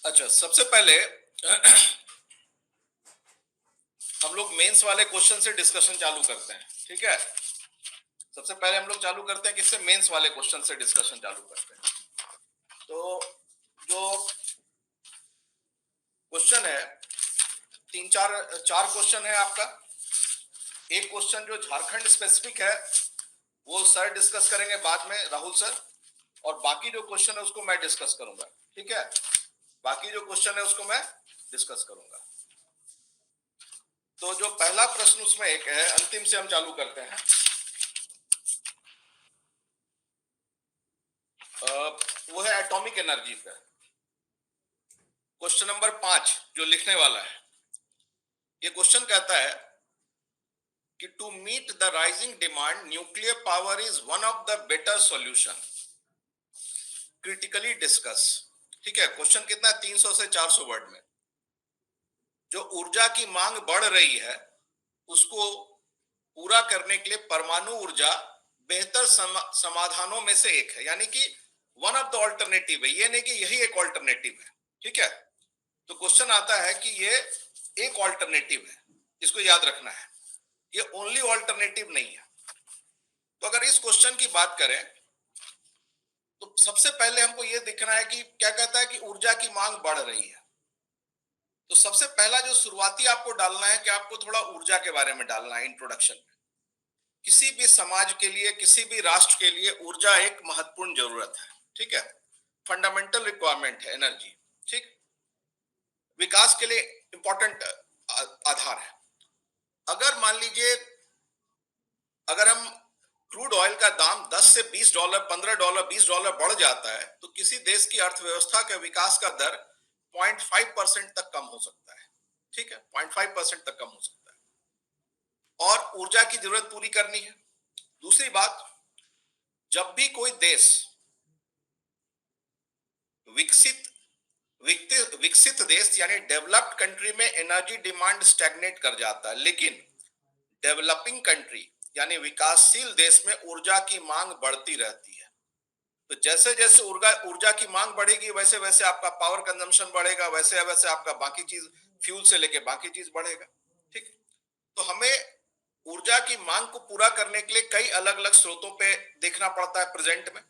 अच्छा, सबसे पहले हम लोग मेंस वाले क्वेश्चन से डिस्कशन चालू करते हैं। ठीक है, सबसे पहले हम लोग चालू करते हैं किससे? मेंस वाले क्वेश्चन से डिस्कशन चालू करते हैं। तो जो क्वेश्चन है, तीन चार चार क्वेश्चन है आपका। एक क्वेश्चन जो झारखंड स्पेसिफिक है वो सर डिस्कस करेंगे बाद में, राहुल सर। और बाकी जो क्वेश्चन है उसको मैं डिस्कस करूंगा। ठीक है, बाकी जो क्वेश्चन है उसको मैं डिस्कस करूंगा। तो जो पहला प्रश्न उसमें एक है, अंतिम से हम चालू करते हैं। वो है एटॉमिक एनर्जी पे, क्वेश्चन नंबर 5 जो लिखने वाला है। ये क्वेश्चन कहता है कि to meet the rising demand nuclear power is one of the better solution, critically discuss. ठीक है, क्वेश्चन कितना है? 300 से 400 वर्ड में। जो ऊर्जा की मांग बढ़ रही है उसको पूरा करने के लिए परमाणु ऊर्जा बेहतर समाधानों में से एक है, यानी कि वन ऑफ द ऑल्टरनेटिव है। ये नहीं कि यही एक ऑल्टरनेटिव है। ठीक है, तो क्वेश्चन आता है कि ये एक ऑल्टरनेटिव है, इसको याद रखना है, ये ओनली ऑल्टरनेटिव नहीं है। तो अगर इस क्वेश्चन की बात करें तो सबसे पहले हमको ये दिखना है कि क्या कहता है कि ऊर्जा की मांग बढ़ रही है। तो सबसे पहला जो शुरुआती आपको डालना है कि आपको थोड़ा ऊर्जा के बारे में डालना है इंट्रोडक्शन में। किसी भी समाज के लिए, किसी भी राष्ट्र के लिए ऊर्जा एक महत्वपूर्ण जरूरत है। ठीक है, फंडामेंटल रिक्वायरमेंट है एनर्जी। ठीक, विकास के लिए इंपॉर्टेंट आधार है। अगर मान लीजिए अगर हम क्रूड ऑयल का दाम 10 से 20 डॉलर, 15 डॉलर, 20 डॉलर बढ़ जाता है तो किसी देश की अर्थव्यवस्था के विकास का दर 0.5% तक कम हो सकता है। ठीक है, 0.5% तक कम हो सकता है। और ऊर्जा की जरूरत पूरी करनी है। दूसरी बात, जब भी कोई देश विकसित विकसित देश यानी डेवलप्ड कंट्री में एनर्जी डिमांड स्टैग्नेट कर जाता है, लेकिन डेवलपिंग कंट्री यानी विकासशील देश में ऊर्जा की मांग बढ़ती रहती है। तो जैसे जैसे ऊर्जा की मांग बढ़ेगी वैसे वैसे आपका पावर कंजम्पशन बढ़ेगा, वैसे वैसे आपका बाकी चीज, फ्यूल से लेके बाकी चीज बढ़ेगा। ठीक, तो हमें ऊर्जा की मांग को पूरा करने के लिए कई अलग अलग स्रोतों पे देखना पड़ता है। प्रेजेंट में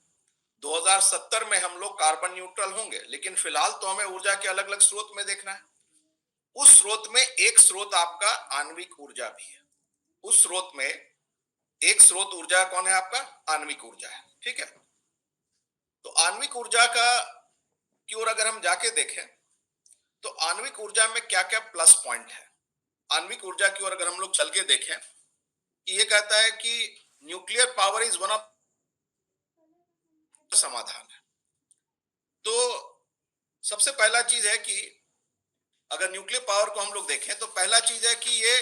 2070 में हम लोग कार्बन न्यूट्रल होंगे, लेकिन फिलहाल तो हमें ऊर्जा के अलग अलग स्रोत में देखना है। उस स्रोत में एक स्रोत आपका आणविक ऊर्जा भी है। उस स्रोत में एक स्रोत ऊर्जा कौन है? आपका आणविक ऊर्जा है। ठीक है, तो आणविक ऊर्जा का की ओर अगर हम जाके देखें तो आणविक ऊर्जा में क्या क्या प्लस पॉइंट है। आणविक ऊर्जा की ओर अगर हम लोग चल के देखें, ये कहता है कि nuclear power is one of समाधान है। तो सबसे पहला चीज है कि अगर न्यूक्लियर पावर को हम लोग देखें तो पहला चीज है कि ये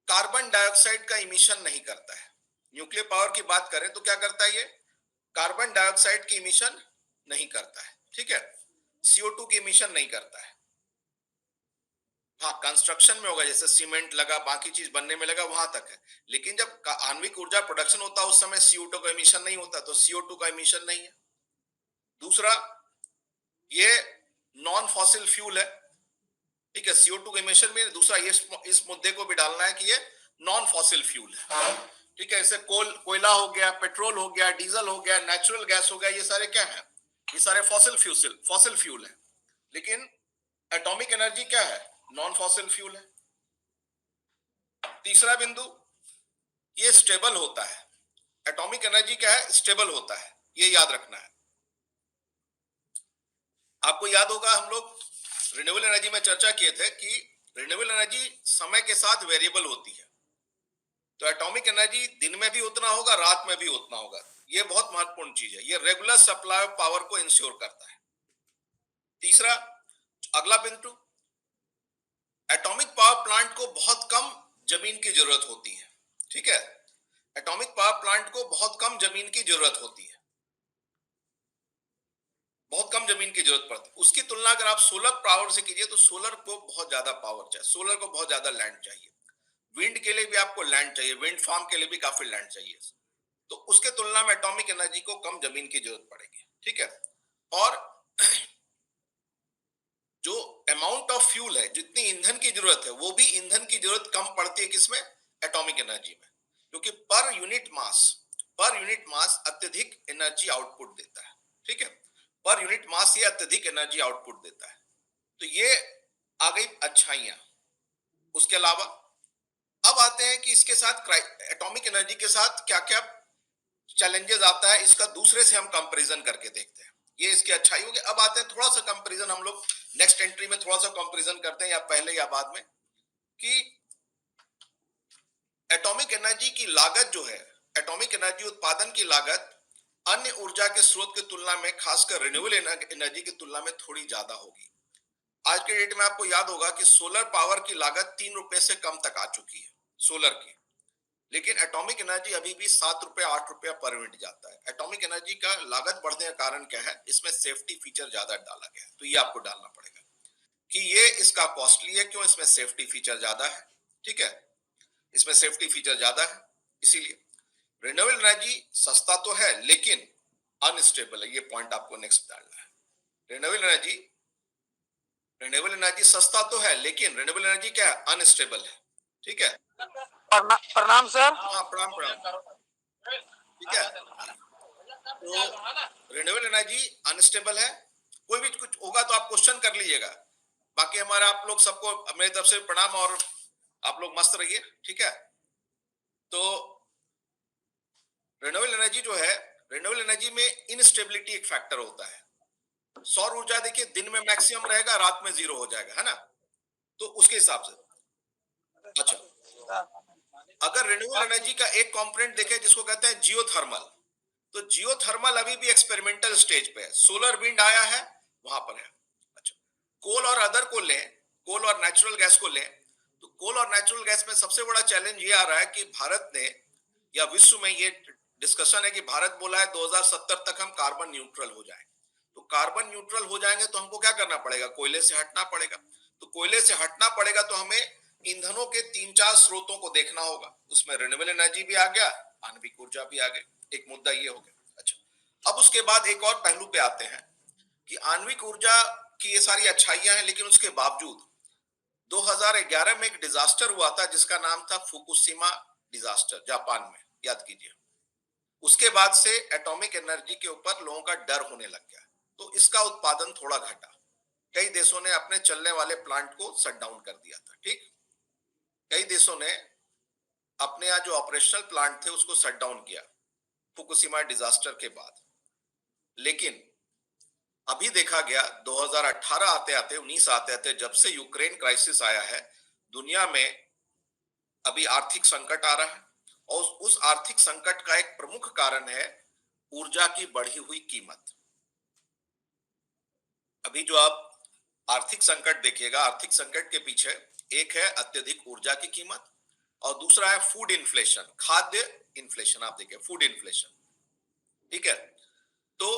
कार्बन डाइऑक्साइड का इमिशन नहीं करता है। न्यूक्लियर पावर की बात करें तो क्या करता है? ये कार्बन डाइऑक्साइड की इमिशन नहीं करता है। ठीक है, CO2 की इमिशन नहीं करता है। हाँ, कंस्ट्रक्शन में होगा, जैसे सीमेंट लगा, बाकी चीज बनने में लगा, वहां तक है। लेकिन जब आणविक ऊर्जा प्रोडक्शन होता है उस समय CO2 का इमिशन नहीं होता, तो CO2 का इमिशन नहीं है। दूसरा, ये नॉन फॉसिल फ्यूल है। ठीक है, CO2 का इमिशन में। दूसरा, ये इस मुद्दे को भी डालना है कि ये नॉन फॉसिल फ्यूल है। ठीक है, जैसे कोयला हो गया, पेट्रोल हो गया, डीजल हो गया, नेचुरल गैस हो गया, ये सारे क्या है? ये सारे फॉसिल फ्यूल है। लेकिन एटॉमिक एनर्जी क्या है? नॉन फॉसिल फ्यूल है। तीसरा बिंदु, ये स्टेबल होता है। एटॉमिक एनर्जी क्या है? स्टेबल होता है, ये याद रखना है। आपको याद होगा हम लोग रिन्यूएबल एनर्जी में चर्चा किए थे कि रिन्यूएबल एनर्जी समय के साथ वेरिएबल होती है। तो एटॉमिक एनर्जी दिन में भी उतना होगा, रात में भी उतना होगा। ये बहुत महत्वपूर्ण चीज है, ये रेगुलर सप्लाई ऑफ पावर को इंश्योर करता है। तीसरा, अगला बिंदु, एटॉमिक पावर प्लांट को बहुत कम जमीन की जरूरत होती है। ठीक है, एटॉमिक पावर प्लांट को बहुत कम जमीन की जरूरत होती है, बहुत कम जमीन की जरूरत पड़ती है। उसकी तुलना अगर आप सोलर पावर से कीजिए तो सोलर को बहुत ज्यादा पावर चाहिए, सोलर को बहुत ज्यादा लैंड चाहिए। विंड के लिए भी आपको लैंड चाहिए, विंड फार्म के लिए भी काफी लैंड चाहिए। तो उसके तुलना में एटॉमिक एनर्जी को कम जमीन की जरूरत पड़ेगी। ठीक है, और फ्यूल है, जितनी ईंधन की जरूरत है, वो भी ईंधन की जरूरत कम पड़ती है किसमें? एटॉमिक एनर्जी में, क्योंकि पर यूनिट मास अत्यधिक एनर्जी आउटपुट देता है। ठीक है, पर यूनिट मास ये अत्यधिक एनर्जी आउटपुट देता है। तो ये आ गई अच्छाइयां। उसके अलावा अब आते हैं कि इसके साथ एटॉमिक एनर्जी के साथ क्या क्या चैलेंजेस आता है, इसका दूसरे से हम कंपैरिजन करके देखते हैं। ये इसकी अच्छाई होगी। अब आते हैं थोड़ा सा कंपैरिजन, हम लोग नेक्स्ट एंट्री में थोड़ा सा कंपैरिजन करते हैं, या पहले या बाद में, कि एटॉमिक एनर्जी की लागत जो है, एटॉमिक एनर्जी उत्पादन की लागत अन्य ऊर्जा के स्रोत की तुलना में, खासकर रिन्यूएबल एनर्जी की तुलना में थोड़ी ज्यादा होगी। आज के डेट में आपको याद होगा कि सोलर पावर की लागत 3 रुपए से कम तक आ चुकी है, सोलर की। लेकिन एटॉमिक एनर्जी अभी भी 7 रुपए 8 रुपया पर यूनिट जाता है। एटॉमिक एनर्जी का लागत बढ़ने का कारण क्या है? इसमें सेफ्टी फीचर ज्यादा डाला गया है, तो ये आपको डालना पड़ेगा कि ये इसका कॉस्टली है। क्यों? इसमें सेफ्टी फीचर ज्यादा है। ठीक है, इसमें सेफ्टी फीचर ज्यादा है, इसीलिए। रिन्यूएबल एनर्जी सस्ता तो है लेकिन अनस्टेबल है, ये पॉइंट आपको नेक्स्ट डालना है। रिन्यूएबल एनर्जी सस्ता तो है लेकिन रिन्यूएबल एनर्जी क्या है? अनस्टेबल है। ठीक है, प्रणाम सर। हाँ, प्रणाम प्रणाम। ठीक है, तो रिन्यूएबल एनर्जी अनस्टेबल है। कोई भी कुछ होगा तो आप क्वेश्चन कर लीजिएगा। बाकी हमारा, आप लोग सबको मेरी तरफ से प्रणाम, और आप लोग मस्त रहिए। ठीक है, तो रिन्यूएबल एनर्जी जो है, रिन्यूएबल एनर्जी में इनस्टेबिलिटी एक फैक्टर होता है। सौर ऊर्जा देखिए, दिन में मैक्सिमम रहेगा, रात में 0 हो जाएगा, है ना? तो उसके हिसाब से, अच्छा, अगर रिन्यूएबल एनर्जी का एक कंपोनेंट देखें जिसको कहते हैं जियोथर्मल, तो जियोथर्मल अभी भी एक्सपेरिमेंटल स्टेज पे है। सोलर विंड आया है, वहां पर है। अच्छा, कोल और अदर को लें, कोल और नेचुरल गैस को लें, तो कोल और नेचुरल गैस में सबसे बड़ा चैलेंज ये आ रहा है कि भारत ने, या विश्व में ये डिस्कशन है कि भारत बोला है 2070 तक हम कार्बन न्यूट्रल हो जाए। तो कार्बन न्यूट्रल हो जाएंगे तो हमको क्या करना पड़ेगा? कोयले से हटना पड़ेगा। तो कोयले से हटना पड़ेगा तो हमें ईंधनों के 3-4 स्रोतों को देखना होगा। उसमें रिन्यूएबल एनर्जी भी आ गया, आणविक ऊर्जा भी आ गई। एक मुद्दा ये हो गया। अच्छा, अब उसके बाद एक और पहलू पे आते हैं कि आणविक ऊर्जा की ये सारी अच्छाइयां हैं, लेकिन उसके बावजूद 2011 में एक डिजास्टर हुआ था जिसका नाम था फुकुशिमा डिजास्टर, जापान में, याद कीजिए। उसके बाद से एटॉमिक एनर्जी के ऊपर लोगों का डर होने लग गया, तो इसका उत्पादन थोड़ा घटा। कई देशों ने अपने चलने वाले प्लांट को शट डाउन कर दिया था। ठीक, कई देशों ने अपने यहाँ जो ऑपरेशनल प्लांट थे उसको शट डाउन किया फुकुशिमा डिजास्टर के बाद। लेकिन अभी देखा गया 2018 आते आते, 19 आते आते, जब से यूक्रेन क्राइसिस आया है, दुनिया में अभी आर्थिक संकट आ रहा है, और उस आर्थिक संकट का एक प्रमुख कारण है ऊर्जा की बढ़ी हुई कीमत। अभी जो आप आर्थिक संकट देखिएगा, आर्थिक संकट के पीछे एक है अत्यधिक ऊर्जा की कीमत, और दूसरा है फूड इन्फ्लेशन, खाद्य इन्फ्लेशन। आप देखिए, फूड इन्फ्लेशन। ठीक है, तो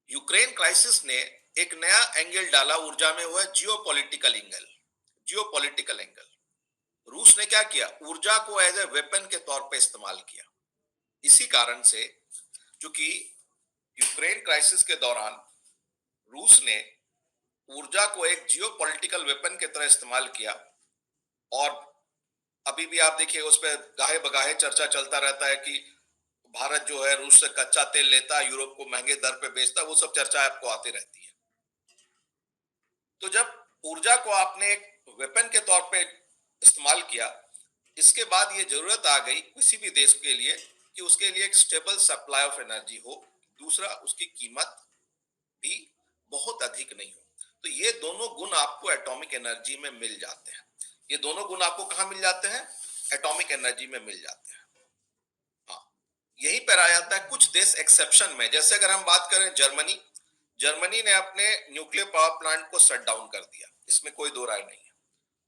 यूक्रेन क्राइसिस ने एक नया एंगल डाला ऊर्जा में, हुआ जियोपॉलिटिकल एंगल। जियोपॉलिटिकल एंगल, रूस ने क्या किया? ऊर्जा को एज ए वेपन के तौर पे इस्तेमाल किया। इसी कारण से, चूंकि यूक्रेन क्राइसिस के दौरान रूस ने ऊर्जा को एक जियोपॉलिटिकल वेपन की तरह इस्तेमाल किया, और अभी भी आप देखिए उस पर गाहे बगाहे चर्चा चलता रहता है कि भारत जो है रूस से कच्चा तेल लेता, यूरोप को महंगे दर पे बेचता, वो सब चर्चा आपको आती रहती है। तो जब ऊर्जा को आपने एक वेपन के तौर पे इस्तेमाल किया, इसके बाद ये जरूरत आ गई किसी भी देश के लिए कि उसके लिए एक स्टेबल सप्लाई ऑफ एनर्जी हो, दूसरा उसकी कीमत भी बहुत अधिक नहीं हो। तो ये दोनों गुण आपको एटॉमिक एनर्जी में मिल जाते हैं। ये दोनों गुण आपको कहाँ मिल जाते हैं? एटॉमिक एनर्जी में मिल जाते हैं। हाँ, यही पर आ जाता है कुछ देश एक्सेप्शन में। जैसे अगर हम बात करें जर्मनी, जर्मनी ने अपने न्यूक्लियर पावर प्लांट को शट डाउन कर दिया, इसमें कोई दो राय नहीं है।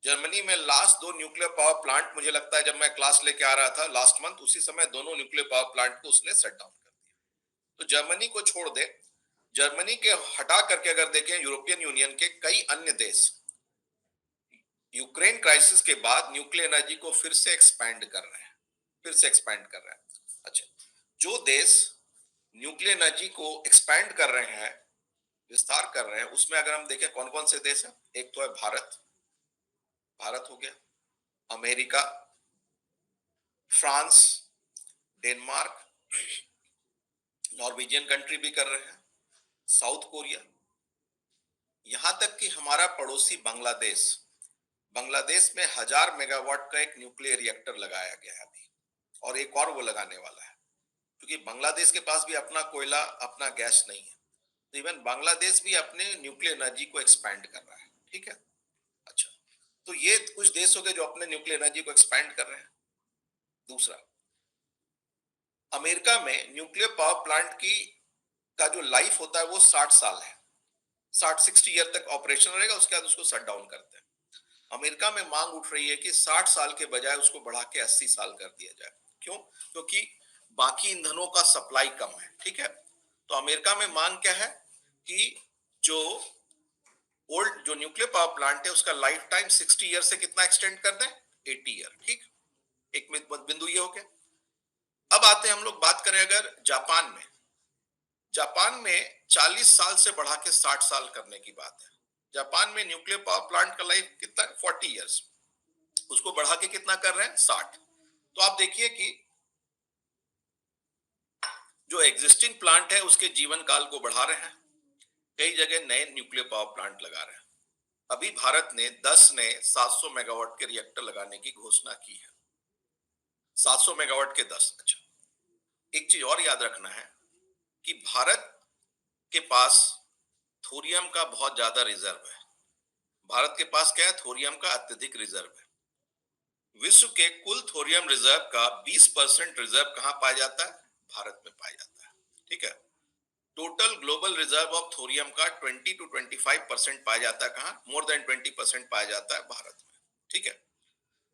जर्मनी में लास्ट 2 न्यूक्लियर पावर प्लांट, मुझे लगता है जब मैं क्लास लेके आ रहा था लास्ट मंथ, उसी समय दोनों न्यूक्लियर पावर प्लांट को उसने शट डाउन कर दिया। तो जर्मनी को छोड़ दे, जर्मनी के हटा करके अगर देखें यूरोपियन यूनियन के कई अन्य देश यूक्रेन क्राइसिस के बाद न्यूक्लियर एनर्जी को फिर से एक्सपैंड कर रहे हैं, फिर से एक्सपैंड कर रहे हैं। अच्छा, जो देश न्यूक्लियर एनर्जी को एक्सपैंड कर रहे हैं विस्तार कर रहे हैं, उसमें अगर हम देखें कौन कौन से देश हैं, एक तो है भारत, भारत हो गया, America, France, Denmark, Norwegian country भी कर रहे हैं, साउथ कोरिया, यहां तक कि हमारा पड़ोसी बांग्लादेश, बांग्लादेश में 1000 मेगावाट का एक न्यूक्लियर रिएक्टर लगाया गया है अभी, और एक और वो लगाने वाला है, क्योंकि बांग्लादेश के पास भी अपना कोयला, अपना गैस नहीं है, तो इवन बांग्लादेश भी अपने न्यूक्लियर एनर्जी को एक्सपैंड कर रहा है। ठीक है, अच्छा, तो ये कुछ देश हो गए जो अपने न्यूक्लियर एनर्जी को एक्सपैंड कर रहे हैं। दूसरा, अमेरिका में न्यूक्लियर पावर प्लांट की का जो लाइफ होता है वो 60 साल है, 60 ईयर तक ऑपरेशन रहेगा, उसके बाद उसको शट डाउन करते हैं। अमेरिका में मांग उठ रही है कि 60 साल के बजाय उसको बढ़ा के 80 साल कर दिया जाए। क्यों? क्योंकि बाकी ईंधनों का सप्लाई कम है। ठीक है, तो अमेरिका में मांग क्या है कि जो ओल्ड जो न्यूक्लियर पावर प्लांट है उसका लाइफ टाइम 60 ईयर से कितना एक्सटेंड कर दें, 80 ईयर। ठीक, एक बिंदु ये हो गया। अब आते हैं हम लोग बात करें अगर जापान में, जापान में 40 साल से बढ़ा के 60 साल करने की बात है। जापान में न्यूक्लियर पावर प्लांट का लाइफ कितना है, 40 ईयर्स, उसको बढ़ा के कितना कर रहे हैं, 60। तो आप देखिए कि जो एग्जिस्टिंग प्लांट है उसके जीवन काल को बढ़ा रहे हैं, कई जगह नए न्यूक्लियर पावर प्लांट लगा रहे हैं। अभी भारत ने 10 नए 700 मेगावाट के रिएक्टर लगाने की घोषणा की है, 700 मेगावाट के 10। अच्छा, एक चीज और याद रखना है कि भारत के पास थोरियम का बहुत ज्यादा रिजर्व है। भारत के पास क्या है, थोरियम का अत्यधिक रिजर्व है। विश्व के कुल थोरियम रिजर्व का 20% रिजर्व कहां पाया जाता है, भारत में पाया जाता है। ठीक है, total global reserve of thorium का 20 to 25% पाया जाता है कहां, मोर देन 20% पाया जाता है भारत में। ठीक है,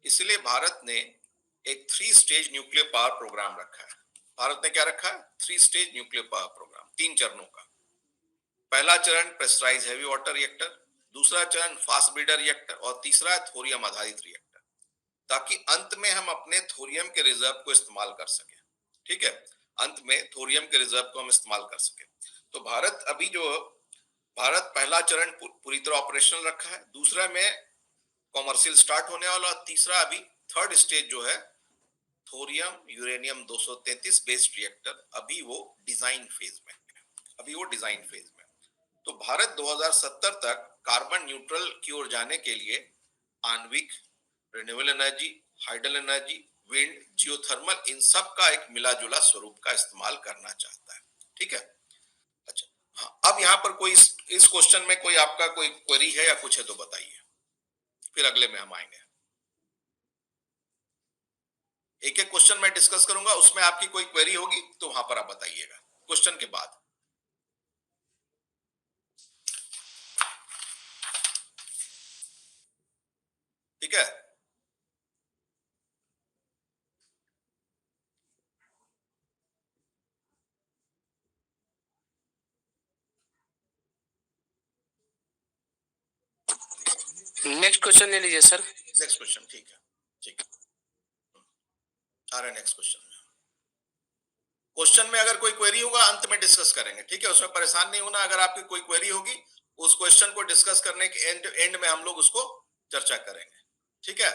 इसलिए भारत ने एक 3 स्टेज न्यूक्लियर पावर प्रोग्राम रखा है। भारत ने क्या रखा है, 3 स्टेज न्यूक्लियर पावर प्रोग्राम, 3 चरणों का। पहला चरण प्रेशराइज हैवी वाटर रिएक्टर, दूसरा चरण फास्ट ब्रीडर रिएक्टर, और तीसरा थोरियम आधारित रिएक्टर, ताकि अंत में हम अपने थोरियम के रिजर्व को इस्तेमाल कर सके। ठीक है, अंत में थोरियम के रिजर्व को हम इस्तेमाल कर सके। तो भारत अभी जो भारत पहला चरण पूरी तरह ऑपरेशनल रखा है, दूसरा में कॉमर्शियल स्टार्ट होने वाला, और तीसरा अभी 3rd स्टेज जो है थोरियम यूरेनियम 233 बेस्ड रिएक्टर, अभी वो डिजाइन फेज में, अभी वो डिजाइन फेज में। तो भारत 2070 तक कार्बन न्यूट्रल की ओर जाने के लिए आणविक, renewable energy, hydel energy, wind, geothermal, इन सब का एक मिला जुला स्वरूप का इस्तेमाल करना चाहता है। ठीक है, अच्छा, हाँ, अब यहाँ पर कोई इस क्वेश्चन में कोई आपका कोई क्वेरी है या कुछ है तो बताइए, फिर अगले में हम आएंगे। एक एक क्वेश्चन मैं डिस्कस करूंगा, उसमें आपकी कोई क्वेरी होगी तो वहां पर आप बताइएगा क्वेश्चन के बाद। ठीक है, नेक्स्ट क्वेश्चन ले लीजिए सर। नेक्स्ट क्वेश्चन, ठीक है, ठीक है, आ रहा है नेक्स्ट क्वेश्चन। क्वेश्चन में अगर कोई क्वेरी होगा अंत में डिस्कस करेंगे। ठीक है, उसमें परेशान नहीं होना, अगर आपकी कोई क्वेरी होगी उस क्वेश्चन को डिस्कस करने के एंड में हम लोग उसको चर्चा करेंगे। ठीक है,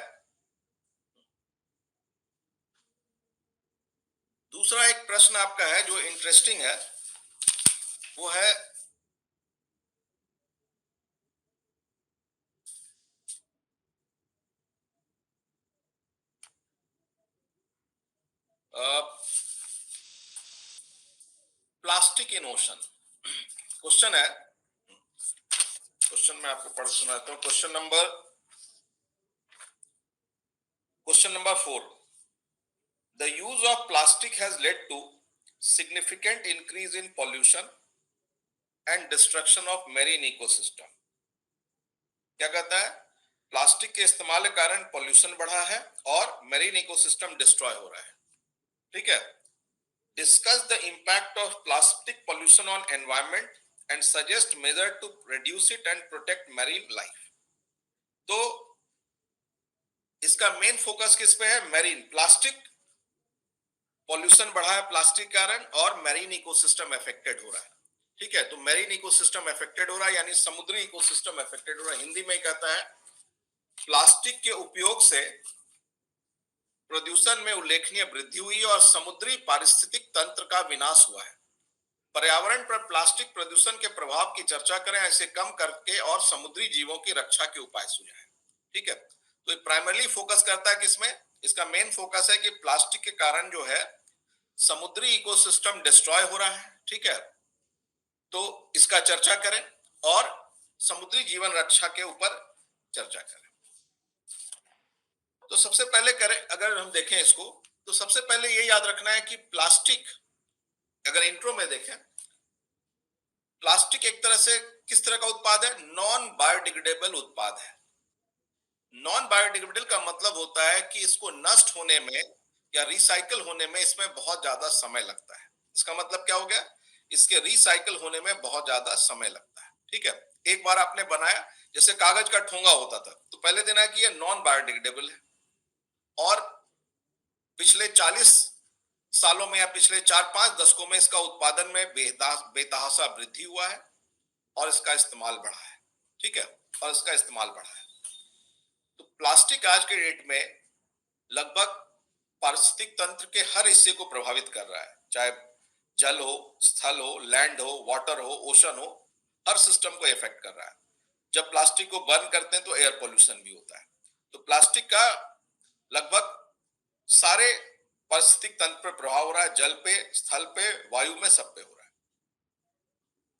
दूसरा एक प्रश्न आपका है जो इंटरेस्टिंग है, वो है प्लास्टिक इन ओशन। क्वेश्चन है, क्वेश्चन मैं आपको पढ़ सुनाता हूं। Question number 4, the use of plastic has led to significant increase in pollution and destruction of marine ecosystem. क्या कहता है, प्लास्टिक के इस्तेमाल के कारण पॉल्यूशन बढ़ा है और मेरीन इकोसिस्टम डिस्ट्रॉय हो रहा है। ठीक है, discuss the impact of plastic pollution on environment and suggest measure to reduce it and protect marine life. तो इसका मेन फोकस किस पे है, मेरीन, प्लास्टिक पॉल्यूशन बढ़ा है प्लास्टिक के कारण और मेरीन इकोसिस्टम अफेक्टेड हो रहा है। ठीक है, तो मैरीन इकोसिस्टम अफेक्टेड हो रहा है, यानी समुद्री इकोसिस्टम अफेक्टेड हो रहा है। हिंदी में कहता है प्लास्टिक के उपयोग से प्रदूषण में उल्लेखनीय वृद्धि हुई और समुद्री पारिस्थितिक तंत्र का विनाश हुआ है। पर्यावरण पर प्लास्टिक प्रदूषण के प्रभाव की चर्चा करें, ऐसे कम करके और समुद्री जीवों की रक्षा के उपाय सुझाएं। ठीक है, तो ये प्राइमरली फोकस करता है किसमें, इसका मेन फोकस है कि प्लास्टिक के कारण जो है समुद्री इकोसिस्टम डिस्ट्रॉय हो रहा है। ठीक है, तो इसका चर्चा करें और समुद्री जीवन रक्षा के ऊपर चर्चा करें। तो सबसे पहले करें, अगर हम देखें इसको, तो सबसे पहले ये याद रखना है कि प्लास्टिक, अगर इंट्रो में देखें, प्लास्टिक एक तरह से किस तरह का उत्पाद है, नॉन बायोडिग्रेडेबल उत्पाद है। नॉन बायोडिग्रेडेबल का मतलब होता है कि इसको नष्ट होने में या रिसाइकल होने में इसमें बहुत ज्यादा समय लगता है। इसका मतलब क्या हो गया, इसके रिसाइकल होने में बहुत ज्यादा समय लगता है। ठीक है, एक बार आपने बनाया, जैसे कागज का ठोंगा होता था, तो पहले देना है कि ये नॉन बायोडिग्रेडेबल है, और पिछले 40 सालों में या पिछले 4-5 दशकों में इसका उत्पादन में बेतहाशा वृद्धि हुआ है और इसका इस्तेमाल बढ़ा है। ठीक है, और इसका इस्तेमाल बढ़ा है। तो प्लास्टिक आज के डेट में लगभग पारिस्थितिक तंत्र के हर हिस्से को प्रभावित कर रहा है, चाहे जल हो, स्थल हो, लैंड हो, वाटर हो, ओशन हो, हर सिस्टम को इफेक्ट कर रहा है। जब प्लास्टिक को बर्न करते हैं तो एयर पोल्यूशन भी होता है। तो प्लास्टिक का लगभग सारे पारिस्थितिक तंत्र पर प्रभाव हो रहा है, जल पे, स्थल पे, वायु में, सब पे हो रहा है।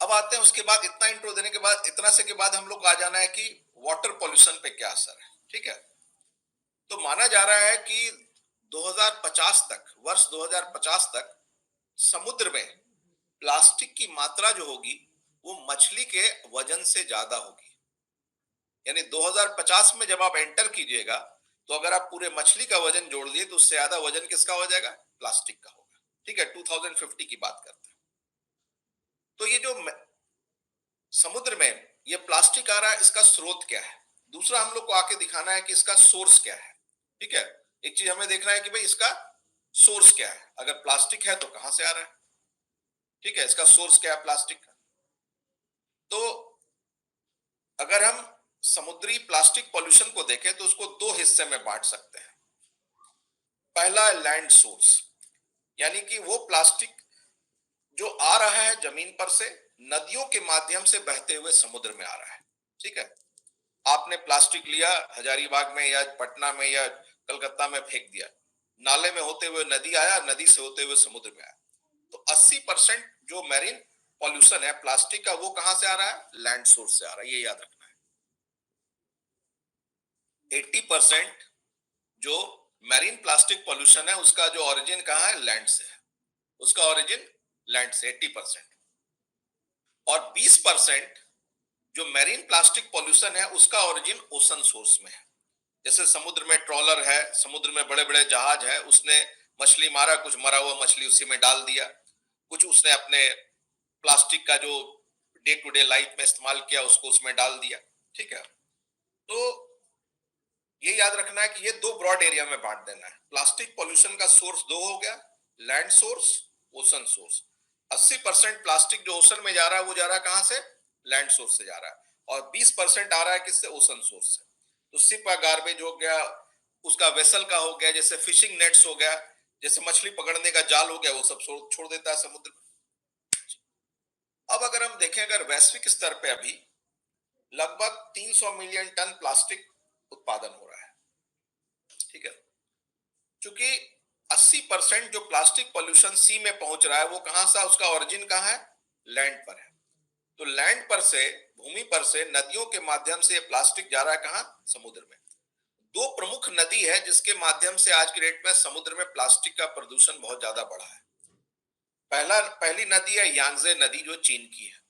अब आते हैं उसके बाद, इतना इंट्रो देने के बाद, इतना से के बाद हम लोग को आ जाना है कि वाटर पोल्यूशन पे क्या असर है। ठीक है, तो माना जा रहा है कि 2050 तक, वर्ष 2050 तक समुद्र में प्लास्टिक की मात्रा जो होगी वो मछली के वजन से ज्यादा होगी। यानी 2050 में जब आप एंटर कीजिएगा, तो अगर आप पूरे मछली का वजन जोड़ लिए तो उससे ज्यादा वजन किसका हो जाएगा, प्लास्टिक का होगा। ठीक है, 2050 की बात करते हैं। तो ये जो समुद्र में ये प्लास्टिक आ रहा है, इसका स्रोत क्या है। दूसरा हम लोग को आके दिखाना है कि इसका सोर्स क्या है। ठीक है, एक चीज हमें देखना है कि भाई इसका सोर्स क्या है, अगर प्लास्टिक है तो कहां से आ रहा है। ठीक है, इसका सोर्स क्या है प्लास्टिक का। तो अगर हम समुद्री प्लास्टिक पॉल्यूशन को देखें तो उसको दो हिस्से में बांट सकते हैं। पहला है लैंड सोर्स, यानी कि वो प्लास्टिक जो आ रहा है जमीन पर से, नदियों के माध्यम से बहते हुए समुद्र में आ रहा है। ठीक है, आपने प्लास्टिक लिया, हजारीबाग में या पटना में या कलकत्ता में फेंक दिया, नाले में होते हुए नदी आया, नदी से होते हुए समुद्र में आया। तो 80% जो मैरीन पॉल्यूशन है प्लास्टिक का, वो कहां से आ रहा है, लैंड सोर्स से आ रहा है, ये याद रखना है। 80% जो मैरीन प्लास्टिक पॉल्यूशन है उसका जो ओरिजिन कहां है, लैंड से है, उसका ओरिजिन लैंड से 80%। और 20% जो मैरीन प्लास्टिक पॉल्यूशन है उसका ओरिजिन ओशन सोर्स में है। जैसे समुद्र में ट्रॉलर है, समुद्र में बड़े बड़े जहाज है, उसने मछली मारा, कुछ मरा हुआ मछली उसी में डाल दिया, कुछ उसने अपने प्लास्टिक का जो डे टू डे लाइफ में इस्तेमाल किया उसको उसमें डाल दिया। ठीक है, तो ये याद रखना है कि ये दो ब्रॉड एरिया में बांट देना है। प्लास्टिक पॉल्यूशन का सोर्स दो हो गया, land source, ocean source. 80% plastic जो ओशन में जा रहा है वो जा रहा है कहां से, लैंड सोर्स से जा रहा है, और 20% आ रहा है किससे, ओशन सोर्स से। तो शिप का गार्बेज हो गया, उसका वेसल का हो गया, जैसे फिशिंग नेट्स हो गया, जैसे मछली पकड़ने का जाल हो गया, वो सब छोड़ देता है समुद्र में। अब अगर हम देखें, अगर वैश्विक स्तर पे अभी लगभग 300 मिलियन टन प्लास्टिक उत्पादन हो रहा है। ठीक है, क्योंकि 80% जो प्लास्टिक पॉल्यूशन सी में पहुंच रहा है वो कहां से, उसका ओरिजिन कहां है, लैंड पर है। तो लैंड पर से, भूमि पर से नदियों के माध्यम से प्लास्टिक जा रहा है कहां, समुद्र में। दो प्रमुख नदी है जिसके माध्यम से आज की डेट में समुद्र में प्लास्टिक का प्रदूषण बहुत ज्यादा बढ़ा है। पहली नदी है यांगजे नदी जो चीन की है।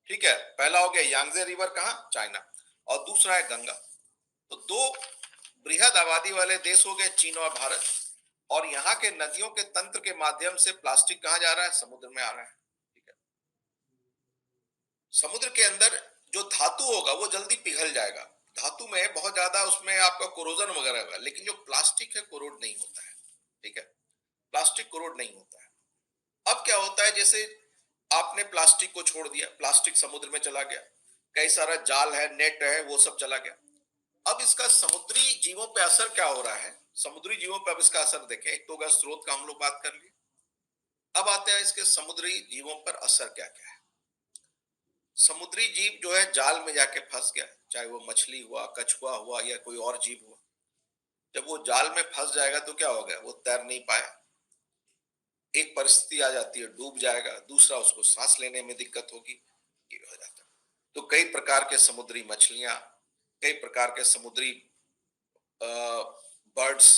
ठीक है, पहला हो गया यांगजे रिवर, कहां, चाइना, और दूसरा है गंगा। तो दो बृहद आबादी वाले देश हो गए चीन और भारत, और यहाँ के नदियों के तंत्र के माध्यम से प्लास्टिक कहां जा रहा है, समुद्र में आ रहा है। ठीक है, समुद्र के अंदर जो धातु होगा वो जल्दी पिघल जाएगा, धातु में बहुत ज्यादा उसमें आपका कोरोजन वगैरह होगा, लेकिन जो प्लास्टिक है कोरोड नहीं होता है। ठीक है, प्लास्टिक कोरोड नहीं होता है। अब क्या होता है, जैसे आपने प्लास्टिक को छोड़ दिया, प्लास्टिक समुद्र में चला गया, कई सारा जाल है, नेट है, वो सब चला गया। अब इसका समुद्री जीवों पे असर क्या हो रहा है? समुद्री जीवों पे अब इसका असर देखें। एक तो होगा स्रोत का, हम लोग बात कर लिए। अब आते हैं इसके समुद्री जीवों पर असर क्या क्या है। समुद्री जीव जो है जाल में जाके फंस गया, चाहे वो मछली हुआ, कछुआ हुआ या कोई और जीव हुआ। जब वो जाल में फंस जाएगा तो क्या हो गया, वो तैर नहीं पाया। एक परिस्थिति आ जाती है, डूब जाएगा। दूसरा, उसको सांस लेने में दिक्कत होगी। ये हो जाता है। तो कई प्रकार के समुद्री मछलियां, कई प्रकार के समुद्री बर्ड्स,